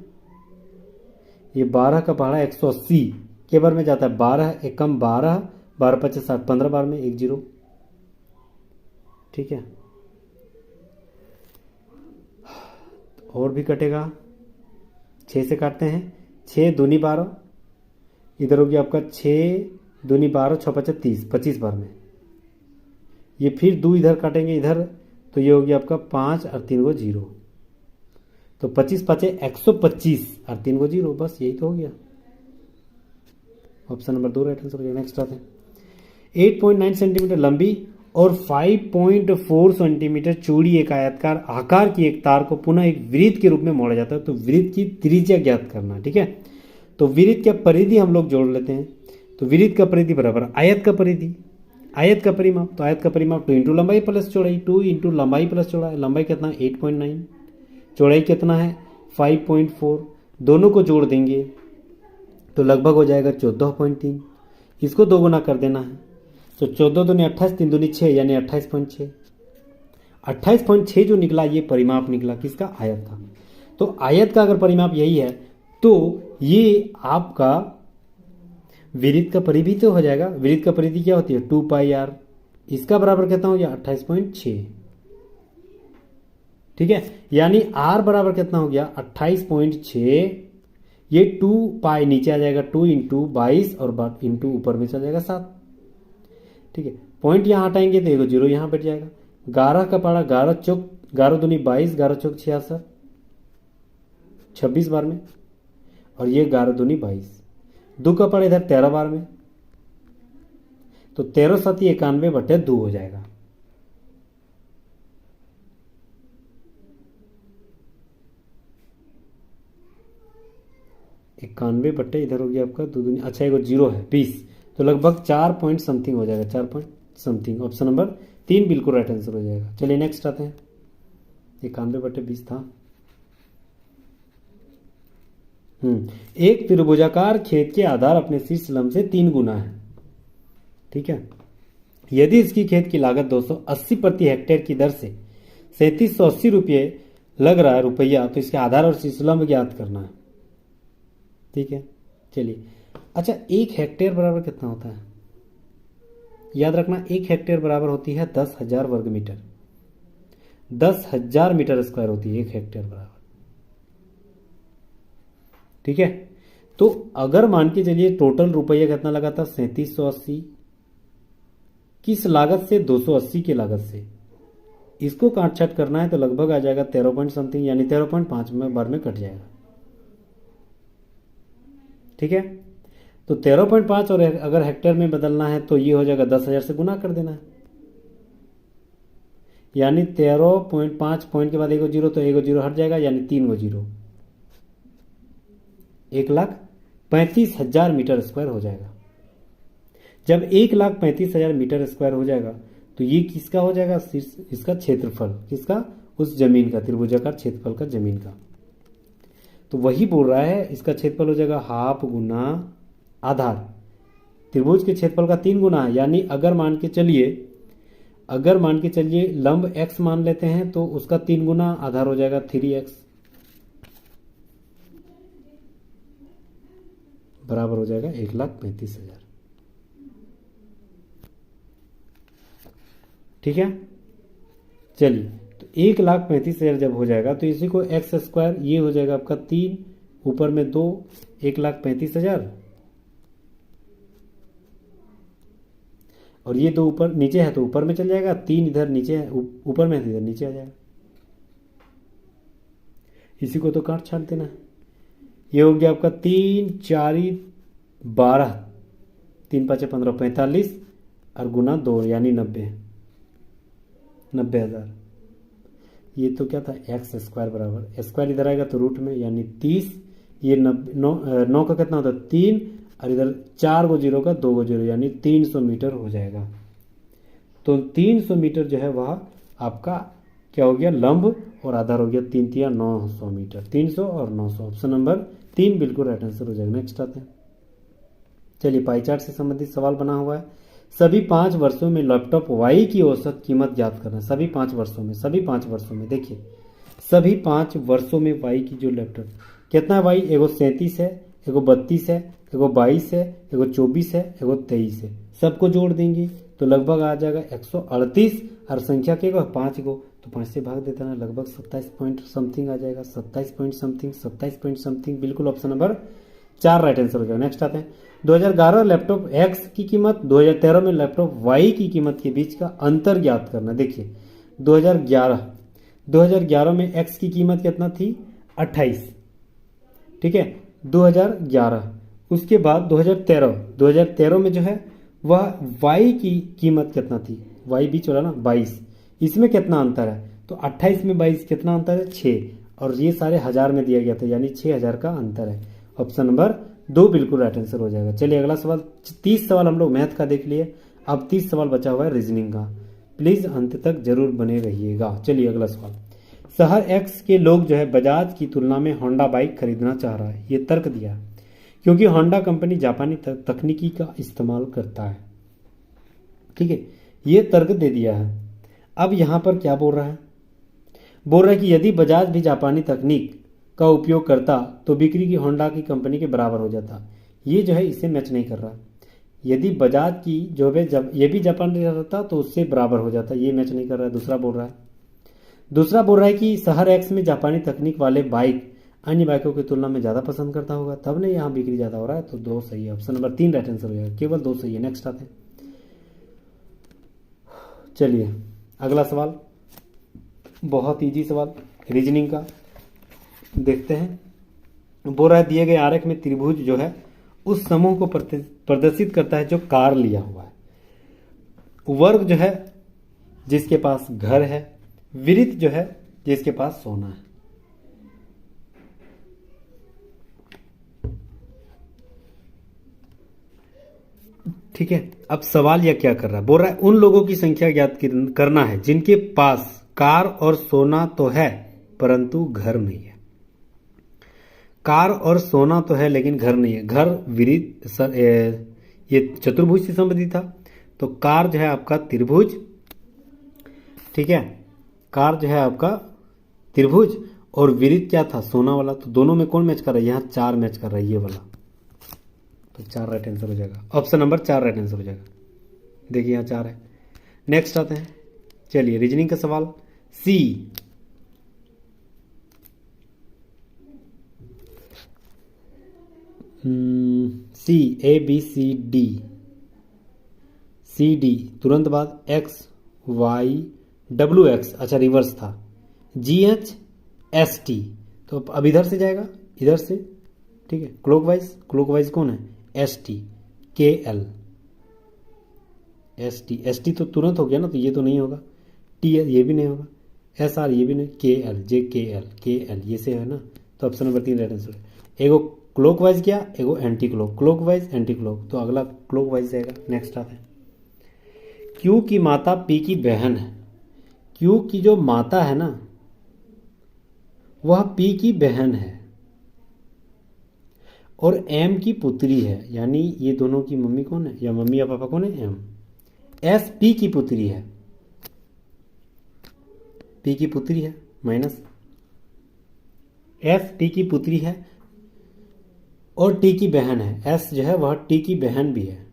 ये 12 का पहाड़ा 180 के बार में जाता है, 12 एकम 12 12 5 60, 15 बार में 1 0। ठीक है, और भी कटेगा, 6 से काटते हैं, 6 दूनी 12, इधर हो गया आपका 6 दूनी 12, 6 5 30, 25 बार में। ये फिर 2 इधर काटेंगे इधर, तो ये हो गया आपका 5 और 3 को 0, तो 25 5 125 और 3 को 0, बस यही तो हो गया। ऑप्शन नंबर 2 राइट आंसर हो जाएगा। नेक्स्ट आते हैं, 8.9 सेंटीमीटर लंबी और 5.4 सेंटीमीटर चौड़ी एक आयताकार आकार की एक तार को पुनः एक वृत्त के रूप में मोड़ा जाता है, तो वृत्त की त्रिज्या ज्ञात करना। ठीक है, तो वृत्त का परिधि हम लोग जोड़ लेते हैं, तो वृत्त का परिधि बराबर आयत का परिधि, आयत का परिमाप, तो आयत का परिमाप 2 इंटू लंबाई प्लस चौड़ाई, 2 इंटू लंबाई प्लस चौड़ाई, लंबाई कितना 8.9, चौड़ाई कितना है 5.4, दोनों को जोड़ देंगे तो लगभग हो जाएगा 14.3, इसको 2 गुना कर देना है, तो 14 दूनी 28, 3 दूनी 6, यानी 28.6। 28.6 जो निकला ये परिमाप निकला किसका, आयत का। तो आयत का अगर परिमाप यही है तो ये आपका वृत्त का परिधि तो हो जाएगा। वृत्त का परिधि क्या होती है 2 पाई r, इसका बराबर कितना हो गया 28.6। ठीक है, यानी r बराबर कितना हो गया 28.6, ये 2 पाई नीचे आ जाएगा 2 इंटू 22 और इंटू ऊपर में चल जाएगा 7। ठीक है, पॉइंट यहाँ हटाएंगे तो एगो 0 यहाँ बैठ जाएगा, 11 का पारा 11 चौक 11 दूनी 22, 11 चौक 66, 26 बार में, और ये 11 दूनी 22, 2 का पारा इधर 13 बार में, तो 13 7 91/2 हो जाएगा। इक्यानवे बट्टे इधर हो गया आपका 2 दूनी, अच्छा एगो 0 है 20, तो लगभग 4 पॉइंट समथिंग हो जाएगा, 4 पॉइंट समथिंग। ऑप्शन नंबर 3 बिल्कुल राइट आंसर हो जाएगा। चलिए नेक्स्ट आते हैं, 91/20 था। एक त्रिभुजाकार खेत के आधार अपने शीर्ष लंब से 3 गुना है। ठीक है, यदि इसकी खेत की लागत 280 प्रति हेक्टेयर की दर से 3780 रुपये लग रहा है रुपया, तो इसके आधार और शीर्ष लंब ज्ञात करना है। ठीक है, चलिए, अच्छा 1 हेक्टेयर बराबर कितना होता है, याद रखना 1 हेक्टेयर बराबर होती है 10,000 वर्ग मीटर, 10,000 मीटर स्क्वायर होती है 1 हेक्टेयर बराबर। ठीक है, तो अगर मान के चलिए टोटल रुपया कितना लगा था 3780, किस लागत से 280 की लागत से, इसको काट छाट करना है तो लगभग आ जाएगा 13 पॉइंट समथिंग, यानी 13.5 में बार में कट जाएगा। ठीक है, तो 13.5 और अगर हेक्टेयर में बदलना है तो ये हो जाएगा 10,000 से गुना कर देना है, यानी 13.5 पॉइंट के बाद एगो 0, तो एगो 0 हट जाएगा, यानी 3 गो 0, 1,35,000 मीटर स्क्वायर हो जाएगा। जब 1,35,000 मीटर स्क्वायर हो जाएगा तो ये किसका हो जाएगा, इसका क्षेत्रफल, किसका, उस जमीन का, त्रिभुजाकार क्षेत्रफल का जमीन का। तो वही बोल रहा है इसका क्षेत्रफल हो जाएगा हाफ गुना आधार, त्रिभुज के क्षेत्रफल का 3 गुना है, यानी अगर मान के चलिए लंब x मान लेते हैं तो उसका 3 गुना आधार हो जाएगा 3x, बराबर हो जाएगा 1,35,000। ठीक है, चलिए, तो 1,35,000 जब हो जाएगा तो इसी को एक्स स्क्वायर, ये हो जाएगा आपका 3 ऊपर में 2, 1,35,000, और ये 2 ऊपर नीचे है तो ऊपर में चल जाएगा, 3 इधर नीचे है, ऊपर में इधर नीचे आ जाएगा, इसी को तो काट छाट देना है। ये हो गया आपका 3 4 12, 3 5 15 45 और गुना 2, यानी 90,000। ये तो क्या था एक्स स्क्वायर बराबर, स्क्वायर इधर आएगा तो रूट में, यानी 30, ये 9 का कितना होता है 3, और इधर 4 गो 0 का 2 गो 0, यानी 300 मीटर हो जाएगा। तो 300 मीटर जो है वह आपका क्या हो गया लंब, और आधार हो गया 3 3 900 मीटर, 300 और 900। ऑप्शन नंबर 3 बिल्कुल राइट आंसर हो जाएगा। नेक्स्ट आते हैं, चलिए पाई चार्ट से संबंधित सवाल बना हुआ है। सभी 5 वर्षों में लैपटॉप वाई की औसत कीमत ज्ञात करना। सभी 5 वर्षों में देखिए, सभी 5 वर्षों में वाई की जो लैपटॉप कितना है, वाई एगो 37 है, एगो 32 है, एगो 22 है, एगो 24 है, एगो 23 है। सबको जोड़ देंगे तो लगभग आ जाएगा 138 और संख्या के 5 गो तो 5 से भाग देता है लगभग 27 पॉइंट समथिंग आ जाएगा 27 पॉइंट समथिंग 27 पॉइंट समथिंग बिल्कुल ऑप्शन नंबर 4 राइट आंसर हो जाएगा। नेक्स्ट आते हैं 2011 लैपटॉप X की कीमत 2013 में लैपटॉप Y की कीमत के बीच का अंतर ज्ञात करना। देखिए 2011 में X की कीमत कितना थी 28, ठीक है 2011। उसके बाद 2013 में जो है वह Y की कीमत कितना थी, Y बीच वाला ना 22, इसमें कितना अंतर है तो 28 में 22 कितना अंतर है 6 और ये सारे हजार में दिया गया था यानी 6000 का अंतर है। ऑप्शन नंबर 2 बिल्कुल राइट आंसर हो जाएगा। चलिए अगला सवाल 30 सवाल हम लोग मैथ का देख लिए, अब 30 सवाल बचा हुआ है रीजनिंग का, प्लीज अंत तक जरूर बने रहिएगा। चलिए अगला सवाल, शहर X के लोग जो है बजाज की तुलना में होंडा बाइक खरीदना चाह रहा है, ये तर्क दिया है क्योंकि होंडा कंपनी जापानी तकनीकी का इस्तेमाल करता है, ठीक है ये तर्क दे दिया है। अब यहां पर क्या बोल रहा है, बोल रहा है कि यदि बजाज भी जापानी तकनीक का उपयोग करता तो बिक्री की होंडा की कंपनी के बराबर हो जाता। ये जो है इससे मैच नहीं कर रहा, यदि बजाज की जो है जब ये भी जापान रहता तो उससे बराबर हो जाता, ये मैच नहीं कर रहा है। दूसरा बोल रहा है कि शहर X में जापानी तकनीक वाले बाइक अन्य बाइकों की तुलना में ज़्यादा पसंद करता होगा, तब नहीं यहाँ बिक्री ज़्यादा हो रहा है, तो 2 सही है। ऑप्शन नंबर 3 राइट आंसर हो जाएगा, केवल 2 सही है। नेक्स्ट आते हैं, चलिए अगला सवाल बहुत इजी सवाल रीजनिंग का देखते हैं। बोल रहा है दिए गए आरेख में त्रिभुज जो है उस समूह को प्रदर्शित करता है जो कार लिया हुआ है, वर्ग जो है जिसके पास घर है, वृत्त जो है जिसके पास सोना है। ठीक है, अब सवाल यह क्या कर रहा है, बोल रहा है उन लोगों की संख्या ज्ञात करना है जिनके पास कार और सोना तो है परंतु घर नहीं है। कार और सोना तो है लेकिन घर नहीं है। घर वृत्त ये चतुर्भुज से संबंधित था, तो कार जो है आपका त्रिभुज, ठीक है कार जो है आपका त्रिभुज और वृत्त क्या था सोना वाला, तो दोनों में कौन मैच कर रहा है, यहाँ 4 मैच कर रहा है ये वाला, तो 4 राइट आंसर हो जाएगा। ऑप्शन नंबर 4 राइट आंसर हो जाएगा। देखिए यहाँ 4 है। नेक्स्ट आते हैं, चलिए रीजनिंग का सवाल सी, सी डी तुरंत बाद एक्स वाई डब्ल्यू एक्स, अच्छा रिवर्स था, जी एच एस टी, तो अब इधर से जाएगा इधर से, ठीक है क्लॉकवाइज कौन है एस टी के एल, एस टी तो तुरंत हो गया ना, तो ये तो नहीं होगा, टी ये भी नहीं होगा, एस आर ये भी नहीं, के एल के एल ये से है ना, तो ऑप्शन नंबर 3 राइट आंसर है। एगो क्लॉकवाइज किया एगो anti clock, clockwise anti clock, तो अगला क्लॉकवाइज जाएगा। नेक्स्ट आता है, क्यू की माता पी की बहन है, क्यू की जो माता है ना वह पी की बहन है और एम की पुत्री है, यानी ये दोनों की मम्मी कौन है या मम्मी या पापा कौन है एम, एस पी की पुत्री है, पी की पुत्री है माइनस एस टी की पुत्री है और टी की बहन है, एस जो है वह टी की बहन भी है,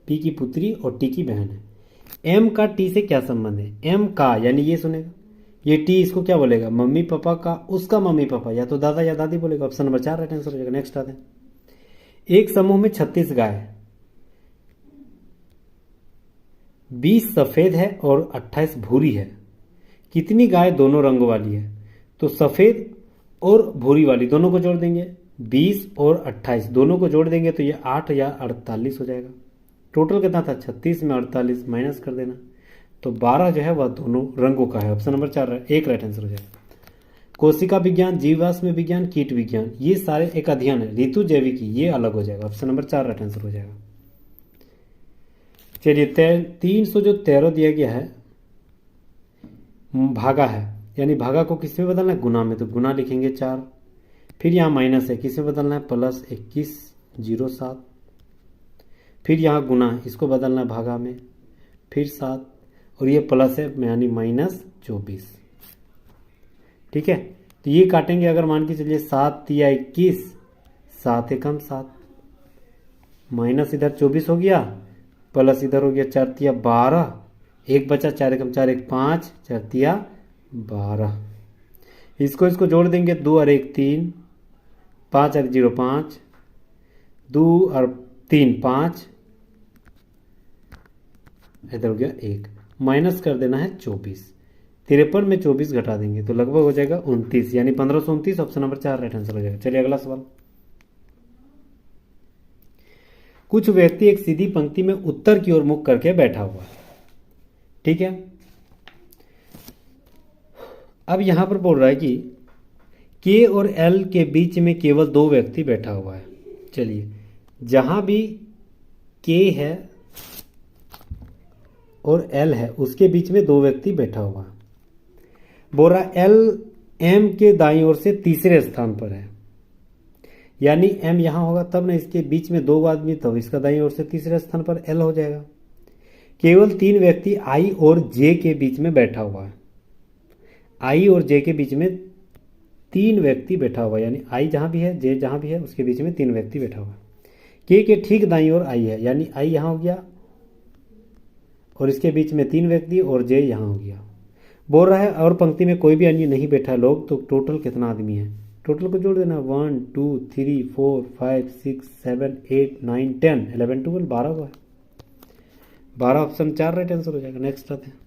पी की पुत्री और टी की बहन है। एम का टी से क्या संबंध है, एम का यानी ये सुनेगा, ये टी इसको क्या बोलेगा मम्मी पापा का, उसका मम्मी पापा या तो दादा या दादी बोलेगा। ऑप्शन नंबर 4 राइट आंसर हो जाएगा। नेक्स्ट आते हैं, एक समूह में 36 गाय, 20 सफेद है और 28 भूरी है, कितनी गाय दोनों रंगों वाली है, तो सफेद और भूरी वाली दोनों को जोड़ देंगे, 20 और 28 दोनों को जोड़ देंगे तो ये 8 या 48 हो जाएगा। टोटल कितना था 36 में 48 माइनस कर देना, तो 12 जो है वह दोनों रंगों का है। ऑप्शन नंबर 4 1 राइट आंसर हो जाएगा। कोशिका विज्ञान, जीवाश्म विज्ञान, कीट विज्ञान ये सारे एक अध्ययन है, ऋतु जैविकी ये अलग हो जाएगा। ऑप्शन नंबर 4 राइट आंसर हो जाएगा। चलिए 313 दिया गया है, भागा है, यानी भागा को किस में बदलना है गुना में, तो गुना लिखेंगे 4, फिर यहाँ माइनस है किस में बदलना है प्लस 2107, फिर यहाँ गुना है इसको बदलना है भागा में, फिर 7 और ये प्लस है यानी माइनस 24, ठीक है। तो ये काटेंगे अगर मान के चलिए 7 या 21, 7 एकम 7, माइनस इधर 24 हो गया, प्लस इधर हो गया 4 तिया 12, एक बचा 4 एकम 4 एक 5, 4 तिया 12। इसको जोड़ देंगे, 2 और 1 3, 5 और 0 5, 2 और 3 5, इधर हो गया 1, माइनस कर देना है 24। 53 में 24 घटा देंगे तो लगभग हो जाएगा 29, यानी 1529 ऑप्शन नंबर 4 राइट आंसर हो जाएगा। चलिए अगला सवाल। कुछ व्यक्ति एक सीधी पंक्ति में उत्तर की ओर मुख करके बैठा हुआ है, ठीक है। अब यहां पर बोल रहा है कि के और एल के बीच में केवल 2 व्यक्ति बैठा हुआ है। चलिए, जहां भी के है और एल है उसके बीच में 2 व्यक्ति बैठा हुआ है। बोल रहा एल एम के दाईं ओर से तीसरे स्थान पर है, यानी एम यहां होगा तब ना, इसके बीच में 2 आदमी, तब इसका दाईं ओर से तीसरे स्थान पर एल हो जाएगा। केवल 3 व्यक्ति आई और जे के बीच में बैठा हुआ है। आई और जे के बीच में 3 व्यक्ति बैठा हुआ है, यानी आई जहां भी है, जे जहां भी है, उसके बीच में 3 व्यक्ति बैठा हुआ है। के ठीक दाईं ओर आई है, यानी आई यहां हो गया और इसके बीच में 3 व्यक्ति और जे यहां हो गया। बोल रहा है और पंक्ति में कोई भी अन्य नहीं बैठा लोग, तो टोटल कितना आदमी है। टोटल को जोड़ देना, 1 2 3 4 5 6 7 8 9 10 11 12 12 हुआ है। 12 ऑप्शन 4 राइट आंसर हो जाएगा। नेक्स्ट आते हैं।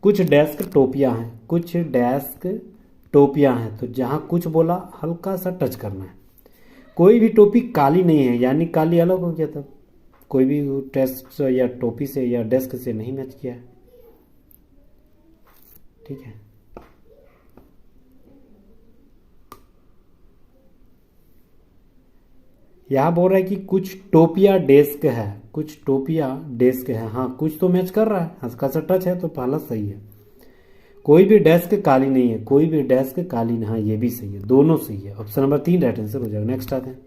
कुछ डेस्क टोपियां हैं, कुछ डेस्क टोपियां हैं, तो जहां कुछ बोला हल्का सा टच करना है। कोई भी टोपी काली नहीं है, यानी काली अलग हो गया, तब कोई भी टेस्ट या टोपी से या डेस्क से नहीं मैच किया है, ठीक है। यहां बोल रहा है कि कुछ टोपिया डेस्क है, कुछ टोपिया डेस्क है। हाँ, कुछ तो मैच कर रहा है, हल्का सा टच है तो पहला सही है। कोई भी डेस्क काली नहीं है, कोई भी डेस्क काली नहीं, हाँ ये भी सही है, दोनों सही है। ऑप्शन नंबर 3 राइट आंसर हो जाएगा। नेक्स्ट आते हैं।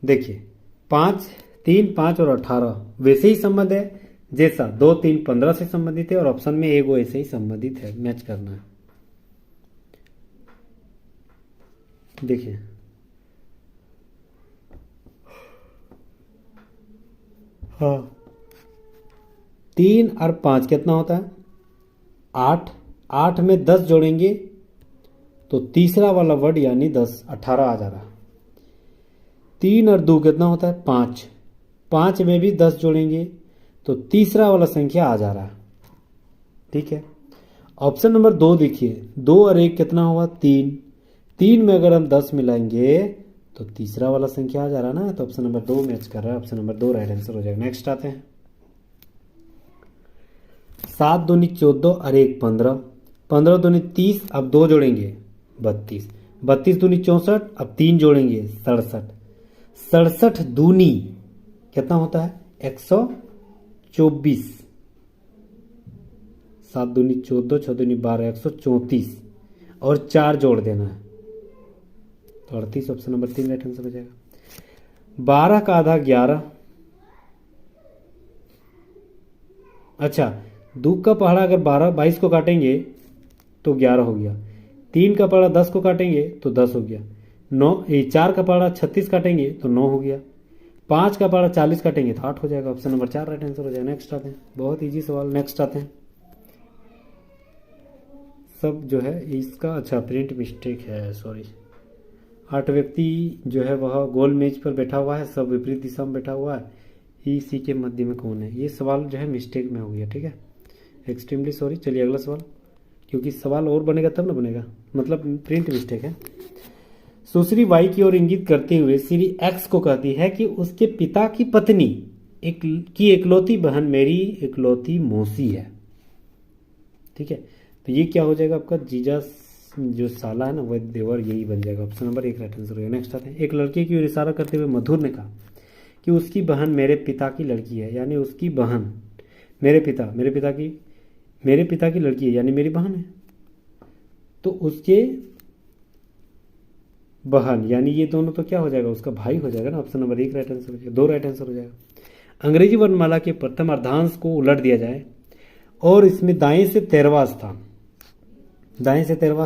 देखिए 5 3 5 और 18 वैसे ही संबंध है जैसा 2 3 15 से संबंधित है, और ऑप्शन में एक वो ऐसे ही संबंधित है, मैच करना है। देखिए हाँ, 3 और 5 कितना होता है 8, 8 में 10 जोड़ेंगे तो तीसरा वाला वर्ड यानी 10 18 आ जा रहा है। 3 और 2 कितना होता है 5, 5 में भी 10 जोड़ेंगे तो तीसरा वाला संख्या आ जा रहा है, ठीक है। ऑप्शन नंबर 2 देखिए, 2 और 1 कितना हुआ 3, 3 में अगर हम 10 मिलाएंगे तो तीसरा वाला संख्या आ जा रहा है ना, तो ऑप्शन नंबर 2 मैच कर रहा है। ऑप्शन नंबर 2 राइट आंसर हो जाएगा। नेक्स्ट आते हैं। 7 दूनी 14 और 1 15, 15 दूनी 30, अब 2 जोड़ेंगे 32, 32 दूनी 64, अब 3 जोड़ेंगे 67, 67 दूनी कितना होता है 124, 7 दूनी 14, 6 दूनी 12, 134 और 4 जोड़ देना है तो 38। ऑप्शन नंबर 3 राइट आंसर हो जाएगा। 12 का आधा 11, अच्छा 2 का पहाड़ा अगर 22 को काटेंगे तो 11 हो गया, 3 का पहाड़ा 10 को काटेंगे तो 10 हो गया, 4 का पहाड़ा 36 काटेंगे तो 9 हो गया, 5 का पहाड़ा 40 काटेंगे तो 8 हो जाएगा। ऑप्शन नंबर 4 राइट आंसर हो जाएगा। नेक्स्ट आते हैं, बहुत इजी सवाल। नेक्स्ट आते हैं। सब जो है इसका अच्छा प्रिंट मिस्टेक है, सॉरी। 8 व्यक्ति जो है वह गोल मेज पर बैठा हुआ है, सब विपरीत दिशा में बैठा हुआ है, इसी के मध्य में कौन है। ये सवाल जो है मिस्टेक में हो गया, ठीक है, एक्सट्रीमली सॉरी। चलिए अगला सवाल, क्योंकि सवाल और बनेगा तब ना बनेगा, मतलब प्रिंट मिस्टेक है। सुश्री वाई की ओर इंगित करते हुए श्री एक्स को कहती है कि उसके पिता की पत्नी की इकलौती बहन मेरी इकलौती मौसी है, ठीक है। तो ये क्या हो जाएगा आपका जीजा, जो साला है ना वह देवर, यही बन जाएगा। ऑप्शन नंबर 1 राइट आंसर होगा। नेक्स्ट आते हैं। एक लड़के की ओर इशारा करते हुए मधुर ने कहा कि उसकी बहन मेरे पिता की लड़की है, यानी उसकी बहन मेरे पिता की लड़की है, यानी मेरी बहन है, तो उसके बहन यानी ये दोनों तो क्या हो जाएगा उसका भाई हो जाएगा ना। ऑप्शन नंबर 1 राइट आंसर हो जाएगा, 2 राइट आंसर हो जाएगा। अंग्रेजी वर्णमाला के प्रथम अर्धांश को उलट दिया जाए और इसमें दाएं से 13वां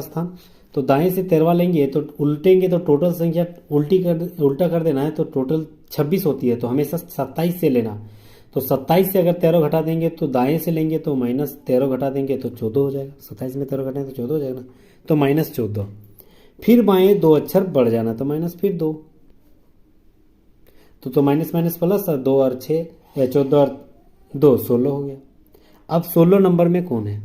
स्थान तो दाएं से 13वां लेंगे तो उल्टेंगे तो टोटल संख्या उल्टा कर देना है, तो टोटल 26 होती है, तो हमेशा 27 से लेना। तो 27 से अगर 13 घटा देंगे तो दाएं से लेंगे तो -13 घटा देंगे तो 14 हो जाएगा। 27 में 13 घटाएंगे तो 14 हो जाएगा ना, तो -14। फिर बाएं 2 अक्षर बढ़ जाना, तो माइनस फिर 2, तो माइनस माइनस प्लस, और 2 और 6 या 14 और 2 16 हो गया। अब 16 नंबर में कौन है,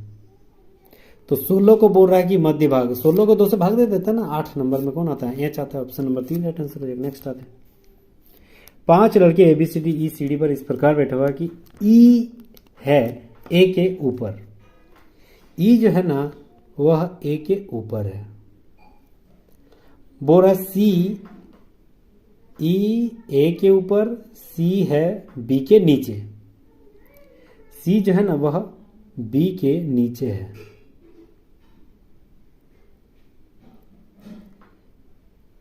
तो 16 को बोल रहा है कि मध्य भाग, 16 को 2 से भाग दे देता है ना। 8 नंबर में कौन आता है, एच आता है, ऑप्शन नंबर 3 राइट आंसर हो जाएगा। नेक्स्ट आते हैं, 5 लड़के ABCD ECD पर इस प्रकार बैठा हुआ कि ई है ए के ऊपर। ई जो है ना वह ए के ऊपर है। बोल रहा है सी, ई ए के ऊपर, सी है बी के नीचे। सी जो है ना वह बी के नीचे है।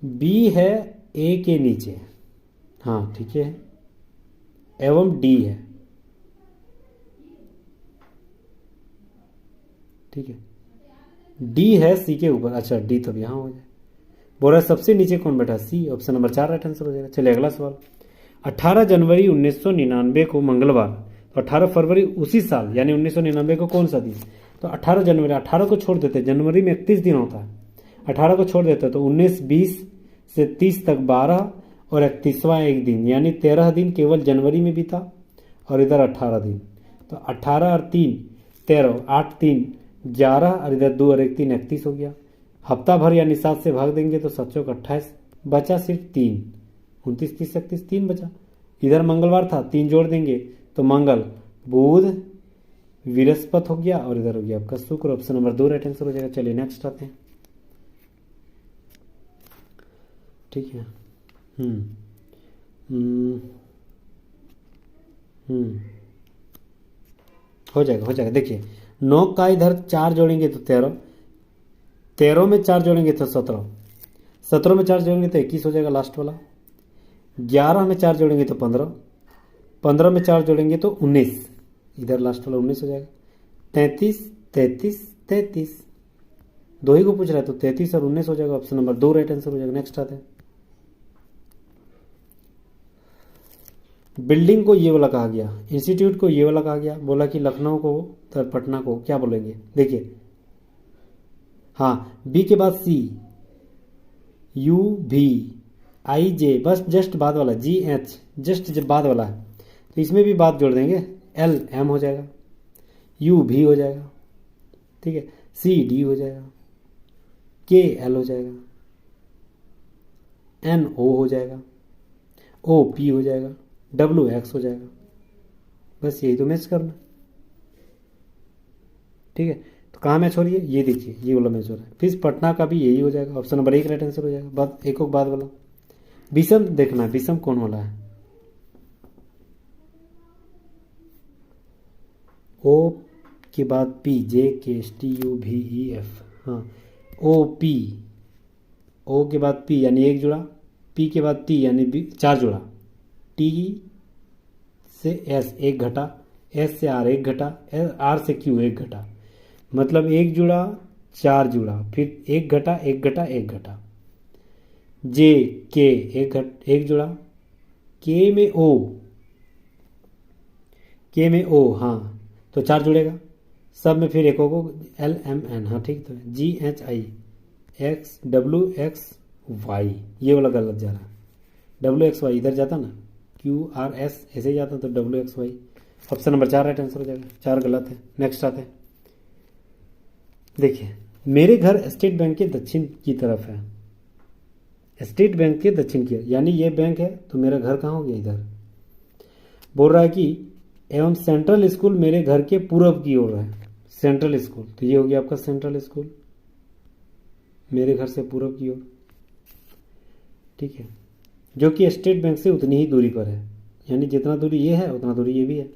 बी है ए के नीचे, हाँ ठीक है, एवं डी है, ठीक है, डी है सी के ऊपर। अच्छा डी तो यहां हो जाए। बोल रहा है सबसे नीचे कौन बैठा, सी, ऑप्शन नंबर 4 राइट आंसर हो जाएगा। चलिए अगला सवाल, 18 जनवरी 1999 को मंगलवार, तो 18 फरवरी उसी साल यानी 1999 को कौन सा दिन, तो 18 जनवरी, 18 को छोड़ देते, जनवरी में 31 दिन होता है, 18 को छोड़ देते तो 19, 20 से 30 तक 12 और 31वां एक दिन, यानी 13 दिन केवल जनवरी में बीता, और इधर 18 दिन, तो 18 और 3 13, 8 3 11, और इधर 2 और 1 3 31 हो गया। हफ्ता भर यानी 7 से भाग देंगे तो 7 चौक 28, बचा सिर्फ 3, 29 30 31 3 बचा। इधर मंगलवार था, 3 जोड़ देंगे तो मंगल बुध बृहस्पति हो गया, और इधर हो गया आपका शुक्र, ऑप्शन नंबर 2 राइट आंसर हो जाएगा। चलिए नेक्स्ट आते हैं, ठीक है। हो जाएगा। देखिए 9 का इधर 4 जोड़ेंगे तो 13, 13 में 4 जोड़ेंगे तो 17, 17 में 4 जोड़ेंगे तो 21 हो जाएगा लास्ट वाला। 11 में 4 जोड़ेंगे तो 15, 15 में 4 जोड़ेंगे तो 19, इधर लास्ट वाला 19 हो जाएगा। 33 33 33, 2 ही को पूछ रहा है तो 33 और 19 हो जाएगा, ऑप्शन नंबर 2 राइट आंसर हो जाएगा। नेक्स्ट आते हैं, बिल्डिंग को ये वाला कहा गया, इंस्टीट्यूट को ये वाला कहा गया, बोला कि लखनऊ को तो पटना को क्या बोलेंगे, देखिए हाँ, बी के बाद सी, यू भी, आई जे, बस जस्ट बाद वाला, जी एच जस्ट जब बाद वाला है तो इसमें भी बात जोड़ देंगे, एल एम हो जाएगा, यू भी हो जाएगा, ठीक है, सी डी हो जाएगा, के एल हो जाएगा, एन ओ हो जाएगा, ओ पी हो जाएगा, डब्ल्यू एक्स हो जाएगा। बस यही तो मैच करना, ठीक है। तो कहाँ मैच हो रही है, ये देखिए ये वाला मैच हो रहा है। फिर पटना का भी यही हो जाएगा, ऑप्शन नंबर 1 राइट आंसर हो जाएगा। बाद एक बाद वाला विषम देखना है, विषम कौन वाला है, ओ के बाद पी, जे के एस टी यू भी ई एफ, हाँ ओ पी, ओ के बाद पी यानी 1 जुड़ा, पी के बाद टी यानी 4 जुड़ा, टी से एस 1 घटा, एस से आर 1 घटा, आर से क्यू 1 घटा, मतलब 1 जुड़ा 4 जुड़ा, फिर 1 घटा 1 घटा 1 घटा, जे के 1 जुड़ा, के में ओ, के में ओ, हाँ तो 4 जुड़ेगा सब में, फिर एक को एल एम एन, हाँ ठीक, तो G H I X W X Y, ये वाला गलत जा रहा है, डब्ल्यू एक्स वाई इधर जाता ना, क्यू आर एस ऐसे ही जाता तो W X Y, option number 4 right answer हो जाएगा। 4 गलत है। नेक्स्ट आते हैं, देखिए मेरे घर स्टेट बैंक के दक्षिण की तरफ है, स्टेट बैंक के दक्षिण की, यानी ये बैंक है तो मेरा घर कहाँ हो गया, इधर। बोल रहा है कि एवं सेंट्रल स्कूल मेरे घर के पूर्व की ओर है, सेंट्रल स्कूल, तो ये हो गया आपका सेंट्रल स्कूल मेरे घर से पूर्व की ओर, ठीक है, जो कि स्टेट बैंक से उतनी ही दूरी पर है, यानी जितना दूरी ये है उतना दूरी ये भी है।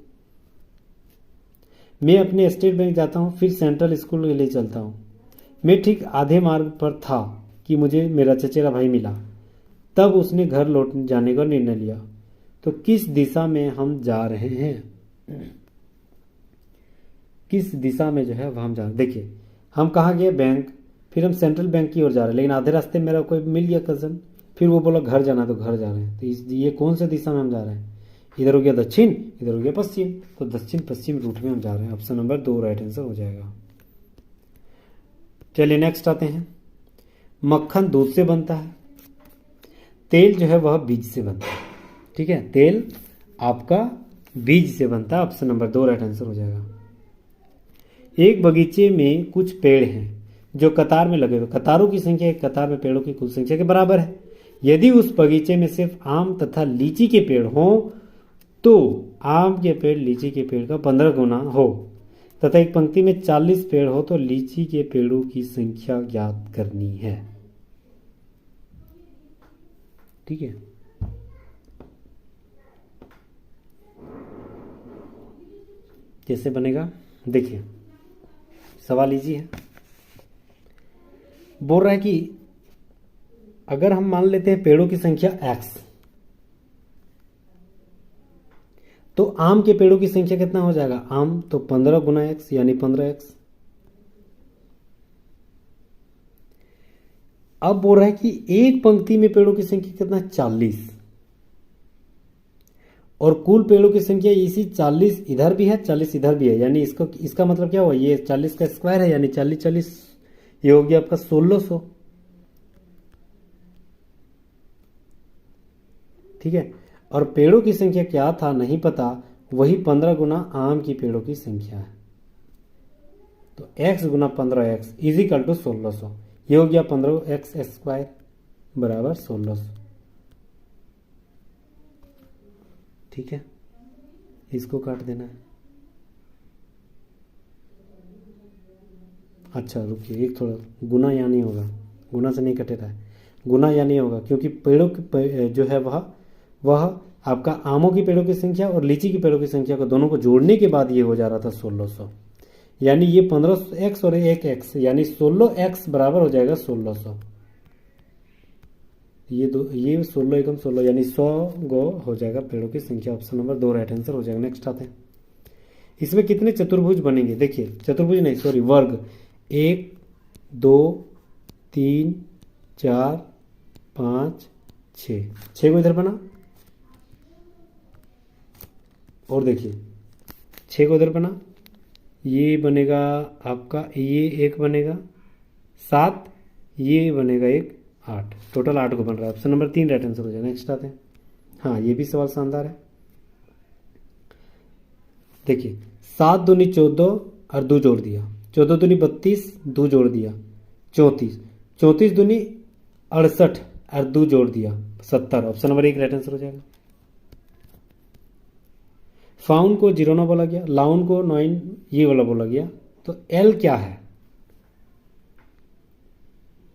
मैं अपने स्टेट बैंक जाता हूँ, फिर सेंट्रल स्कूल के लिए चलता हूँ। मैं ठीक आधे मार्ग पर था कि मुझे मेरा चचेरा भाई मिला, तब उसने घर लौट जाने का निर्णय लिया। तो किस दिशा में हम जा रहे हैं, किस दिशा में जो है वह हम जा रहे हैं। देखिए हम कहाँ गए, बैंक, फिर हम सेंट्रल बैंक की ओर जा रहे हैं, लेकिन आधे रास्ते मेरा कोई मिल गया कज़न, फिर वो बोला घर जाना, तो घर जा रहे हैं। तो ये कौन से दिशा में हम जा रहे हैं? इधर हो गया दक्षिण, इधर हो गया पश्चिम, तो दक्षिण पश्चिम रूट में हम जा रहे हैं। ऑप्शन नंबर 2 राइट आंसर हो जाएगा। चलिए नेक्स्ट आते हैं। मक्खन दूध से बनता है, तेल जो है वह बीज से बनता है। ठीक है, तेल आपका बीज से बनता है। ऑप्शन नंबर 2 राइट आंसर हो जाएगा। एक बगीचे में कुछ पेड़ हैं जो कतार में लगे हुए, कतारों की संख्या एक कतार में पेड़ों की कुल संख्या के बराबर है। यदि उस बगीचे में सिर्फ आम तथा लीची के पेड़ हों तो आम के पेड़ लीची के पेड़ का 15 गुना हो, तथा एक पंक्ति में 40 पेड़ हो तो लीची के पेड़ों की संख्या ज्ञात करनी है। ठीक है, कैसे बनेगा देखिए, सवाल इजी है। बोल रहा है कि अगर हम मान लेते हैं पेड़ों की संख्या x, तो आम के पेड़ों की संख्या कितना हो जाएगा? आम तो 15 गुना x यानी 15x। अब बोल रहा है कि एक पंक्ति में पेड़ों की संख्या कितना? 40, और कुल पेड़ों की संख्या इसी 40 इधर भी है, 40 इधर भी है, यानी इसका मतलब क्या हुआ? ये 40 का स्क्वायर है, यानी 40 40, ये हो गया आपका 1600। ठीक है, और पेड़ों की संख्या क्या था नहीं पता, वही 15 गुना आम की पेड़ों की संख्या है। तो x गुना 15x इज इक्वल टू 1600। ये हो गया 15x स्क्वायर बराबर 1600। ठीक है, इसको काट देना है। अच्छा रुकिए, एक थोड़ा गुना या नहीं होगा, गुना से नहीं कटेगा है, गुना या नहीं होगा, क्योंकि पेड़ों की जो है वह आपका आमों की पेड़ों की संख्या और लीची की पेड़ों की संख्या को दोनों को जोड़ने के बाद ये हो जा रहा था 1600, यानी ये 15x और 1x यानी 16x बराबर हो जाएगा 1600। ये 16 एकम 16 यानी 100 गो हो जाएगा पेड़ों की संख्या। ऑप्शन नंबर 2 राइट आंसर हो जाएगा। नेक्स्ट आते हैं, इसमें कितने चतुर्भुज बनेंगे? देखिए, चतुर्भुज नहीं सॉरी वर्ग, 1 2 3 4 5 6 को इधर बना, और देखिए 6 को इधर बना, ये बनेगा आपका, ये एक बनेगा 7, ये बनेगा एक 8, टोटल 8 को बन रहा है। ऑप्शन नंबर 3 राइट आंसर हो जाएगा। नेक्स्ट आते हैं, हाँ ये भी सवाल शानदार है। देखिए 7 दूनी 14 और 2 जोड़ दिया, 14 दूनी 32, 2 जोड़ दिया 34, 34 दूनी 68 और 2 जोड़ दिया 70। ऑप्शन नंबर 1 राइट आंसर हो जाएगा। फाउन को 0 ना बोला गया, लाउन को 9 ये वाला बोला गया, तो एल क्या है?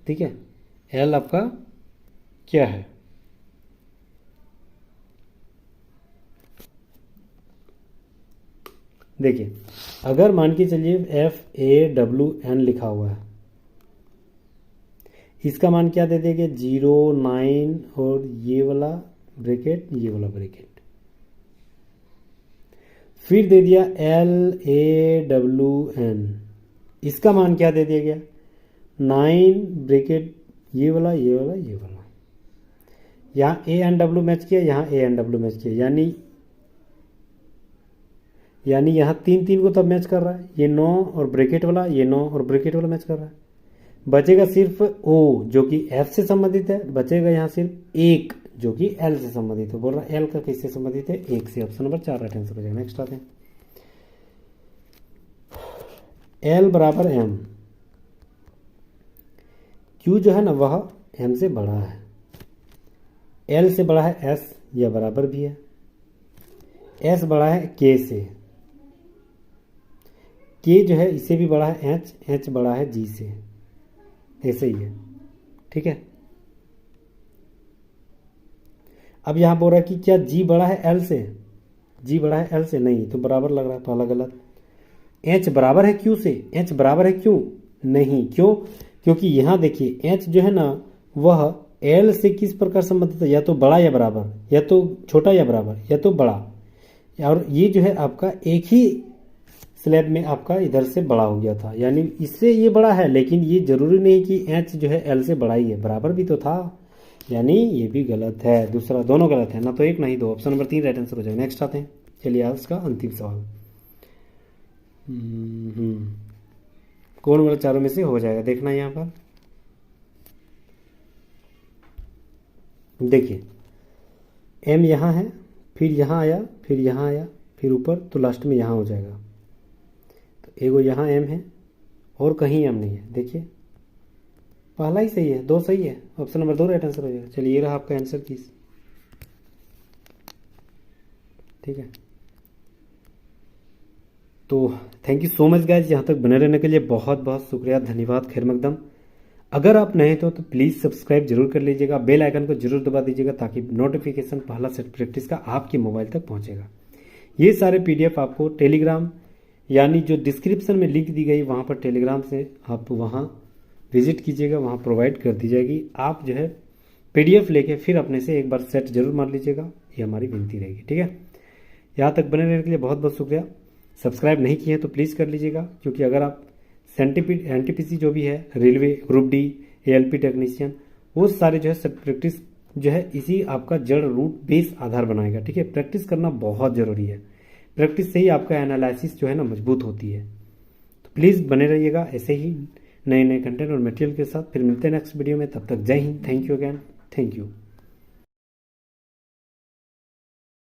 ठीक है, एल आपका क्या है? देखिए, अगर मान के चलिए FAWN लिखा हुआ है, इसका मान क्या दे देंगे? 0 9 और ये वाला ब्रैकेट, ये वाला ब्रैकेट, फिर दे दिया LAWN, इसका मान क्या दे दिया गया? 9 ब्रैकेट, ये वाला ये वाला ये वाला, यहाँ ANW मैच किया, यहाँ ANW मैच किया, यानी यहाँ 3 3 को तब मैच कर रहा है, ये 9 और ब्रैकेट वाला, ये 9 और ब्रैकेट वाला मैच कर रहा है। बचेगा सिर्फ O जो कि F से संबंधित है, बचेगा यहाँ सिर्फ 1 जो कि L से संबंधित है। बोल रहा है L का किससे संबंधित है? 1 से। ऑप्शन नंबर 4 राइट आंसर हो जाएगा। नेक्स्ट आते हैं, L बराबर M, Q जो है ना वह M से बड़ा है, L से बड़ा है S या बराबर भी है, S बड़ा है K से, K जो है इससे भी बड़ा है H बड़ा है G से, ऐसे ही है। ठीक है, अब यहां बोल रहा है कि क्या G बड़ा है L से? G बड़ा है L से? नहीं, तो बराबर लग रहा है, पहला गलत। H बराबर है Q से? H बराबर है Q? नहीं, क्यों? क्योंकि यहां देखिए H जो है ना वह L से किस प्रकार संबंधित है? या तो बड़ा या बराबर, या तो छोटा या बराबर, या तो बड़ा। और ये जो है आपका एक ही स्लैब में आपका इधर से बड़ा हो गया था, यानी इससे ये बड़ा है, लेकिन ये जरूरी नहीं कि एच जो है एल से बड़ा ही है, बराबर भी तो था, यानी ये भी गलत है। दूसरा दोनों गलत है, ना तो एक ना ही दो। ऑप्शन नंबर 3 राइट आंसर हो जाएगा। नेक्स्ट आते हैं, चलिए आज का अंतिम सवाल। कौन वाला चारों में से हो जाएगा, देखना यहाँ पर। देखिए एम यहाँ है, फिर यहाँ आया, फिर यहाँ आया, फिर ऊपर, तो लास्ट में यहाँ हो जाएगा। तो एगो यहाँ एम है और कहीं एम नहीं है। देखिए पहला ही सही है, 2 सही है। ऑप्शन नंबर 2 राइट आंसर हो जाएगा। चलिए ये रहा आपका आंसर 30। ठीक है, तो thank you so much guys, यहाँ तक बने रहने के लिए बहुत बहुत शुक्रिया, धन्यवाद, खैर मकदम। अगर आप नए तो प्लीज़ सब्सक्राइब जरूर कर लीजिएगा, बेल आइकन को जरूर दबा दीजिएगा, ताकि नोटिफिकेशन पहला सेट प्रैक्टिस का आपके मोबाइल तक पहुंचेगा। ये सारे पीडीएफ आपको टेलीग्राम, यानी जो डिस्क्रिप्शन में लिंक दी गई वहाँ पर टेलीग्राम से आप वहाँ विजिट कीजिएगा, वहाँ प्रोवाइड कर दी जाएगी। आप जो है पीडीएफ लेके फिर अपने से एक बार सेट जरूर मार लीजिएगा, ये हमारी विनती रहेगी। ठीक है, यहाँ तक बने रहने के लिए बहुत बहुत शुक्रिया। सब्सक्राइब नहीं किए हैं तो प्लीज़ कर लीजिएगा, क्योंकि अगर आप एनटीपीसी जो भी है, railway group D, ALP technician, वो सारे जो है सब प्रैक्टिस जो है इसी आपका जड़ रूट बेस आधार बनाएगा। ठीक है, प्रैक्टिस करना बहुत ज़रूरी है, प्रैक्टिस से ही आपका एनालिसिस जो है ना मजबूत होती है। तो प्लीज़ बने रहिएगा ऐसे ही नए नए कंटेंट और मटेरियल के साथ। फिर मिलते हैं नेक्स्ट वीडियो में, तब तक जय Hind, thank you again, thank you.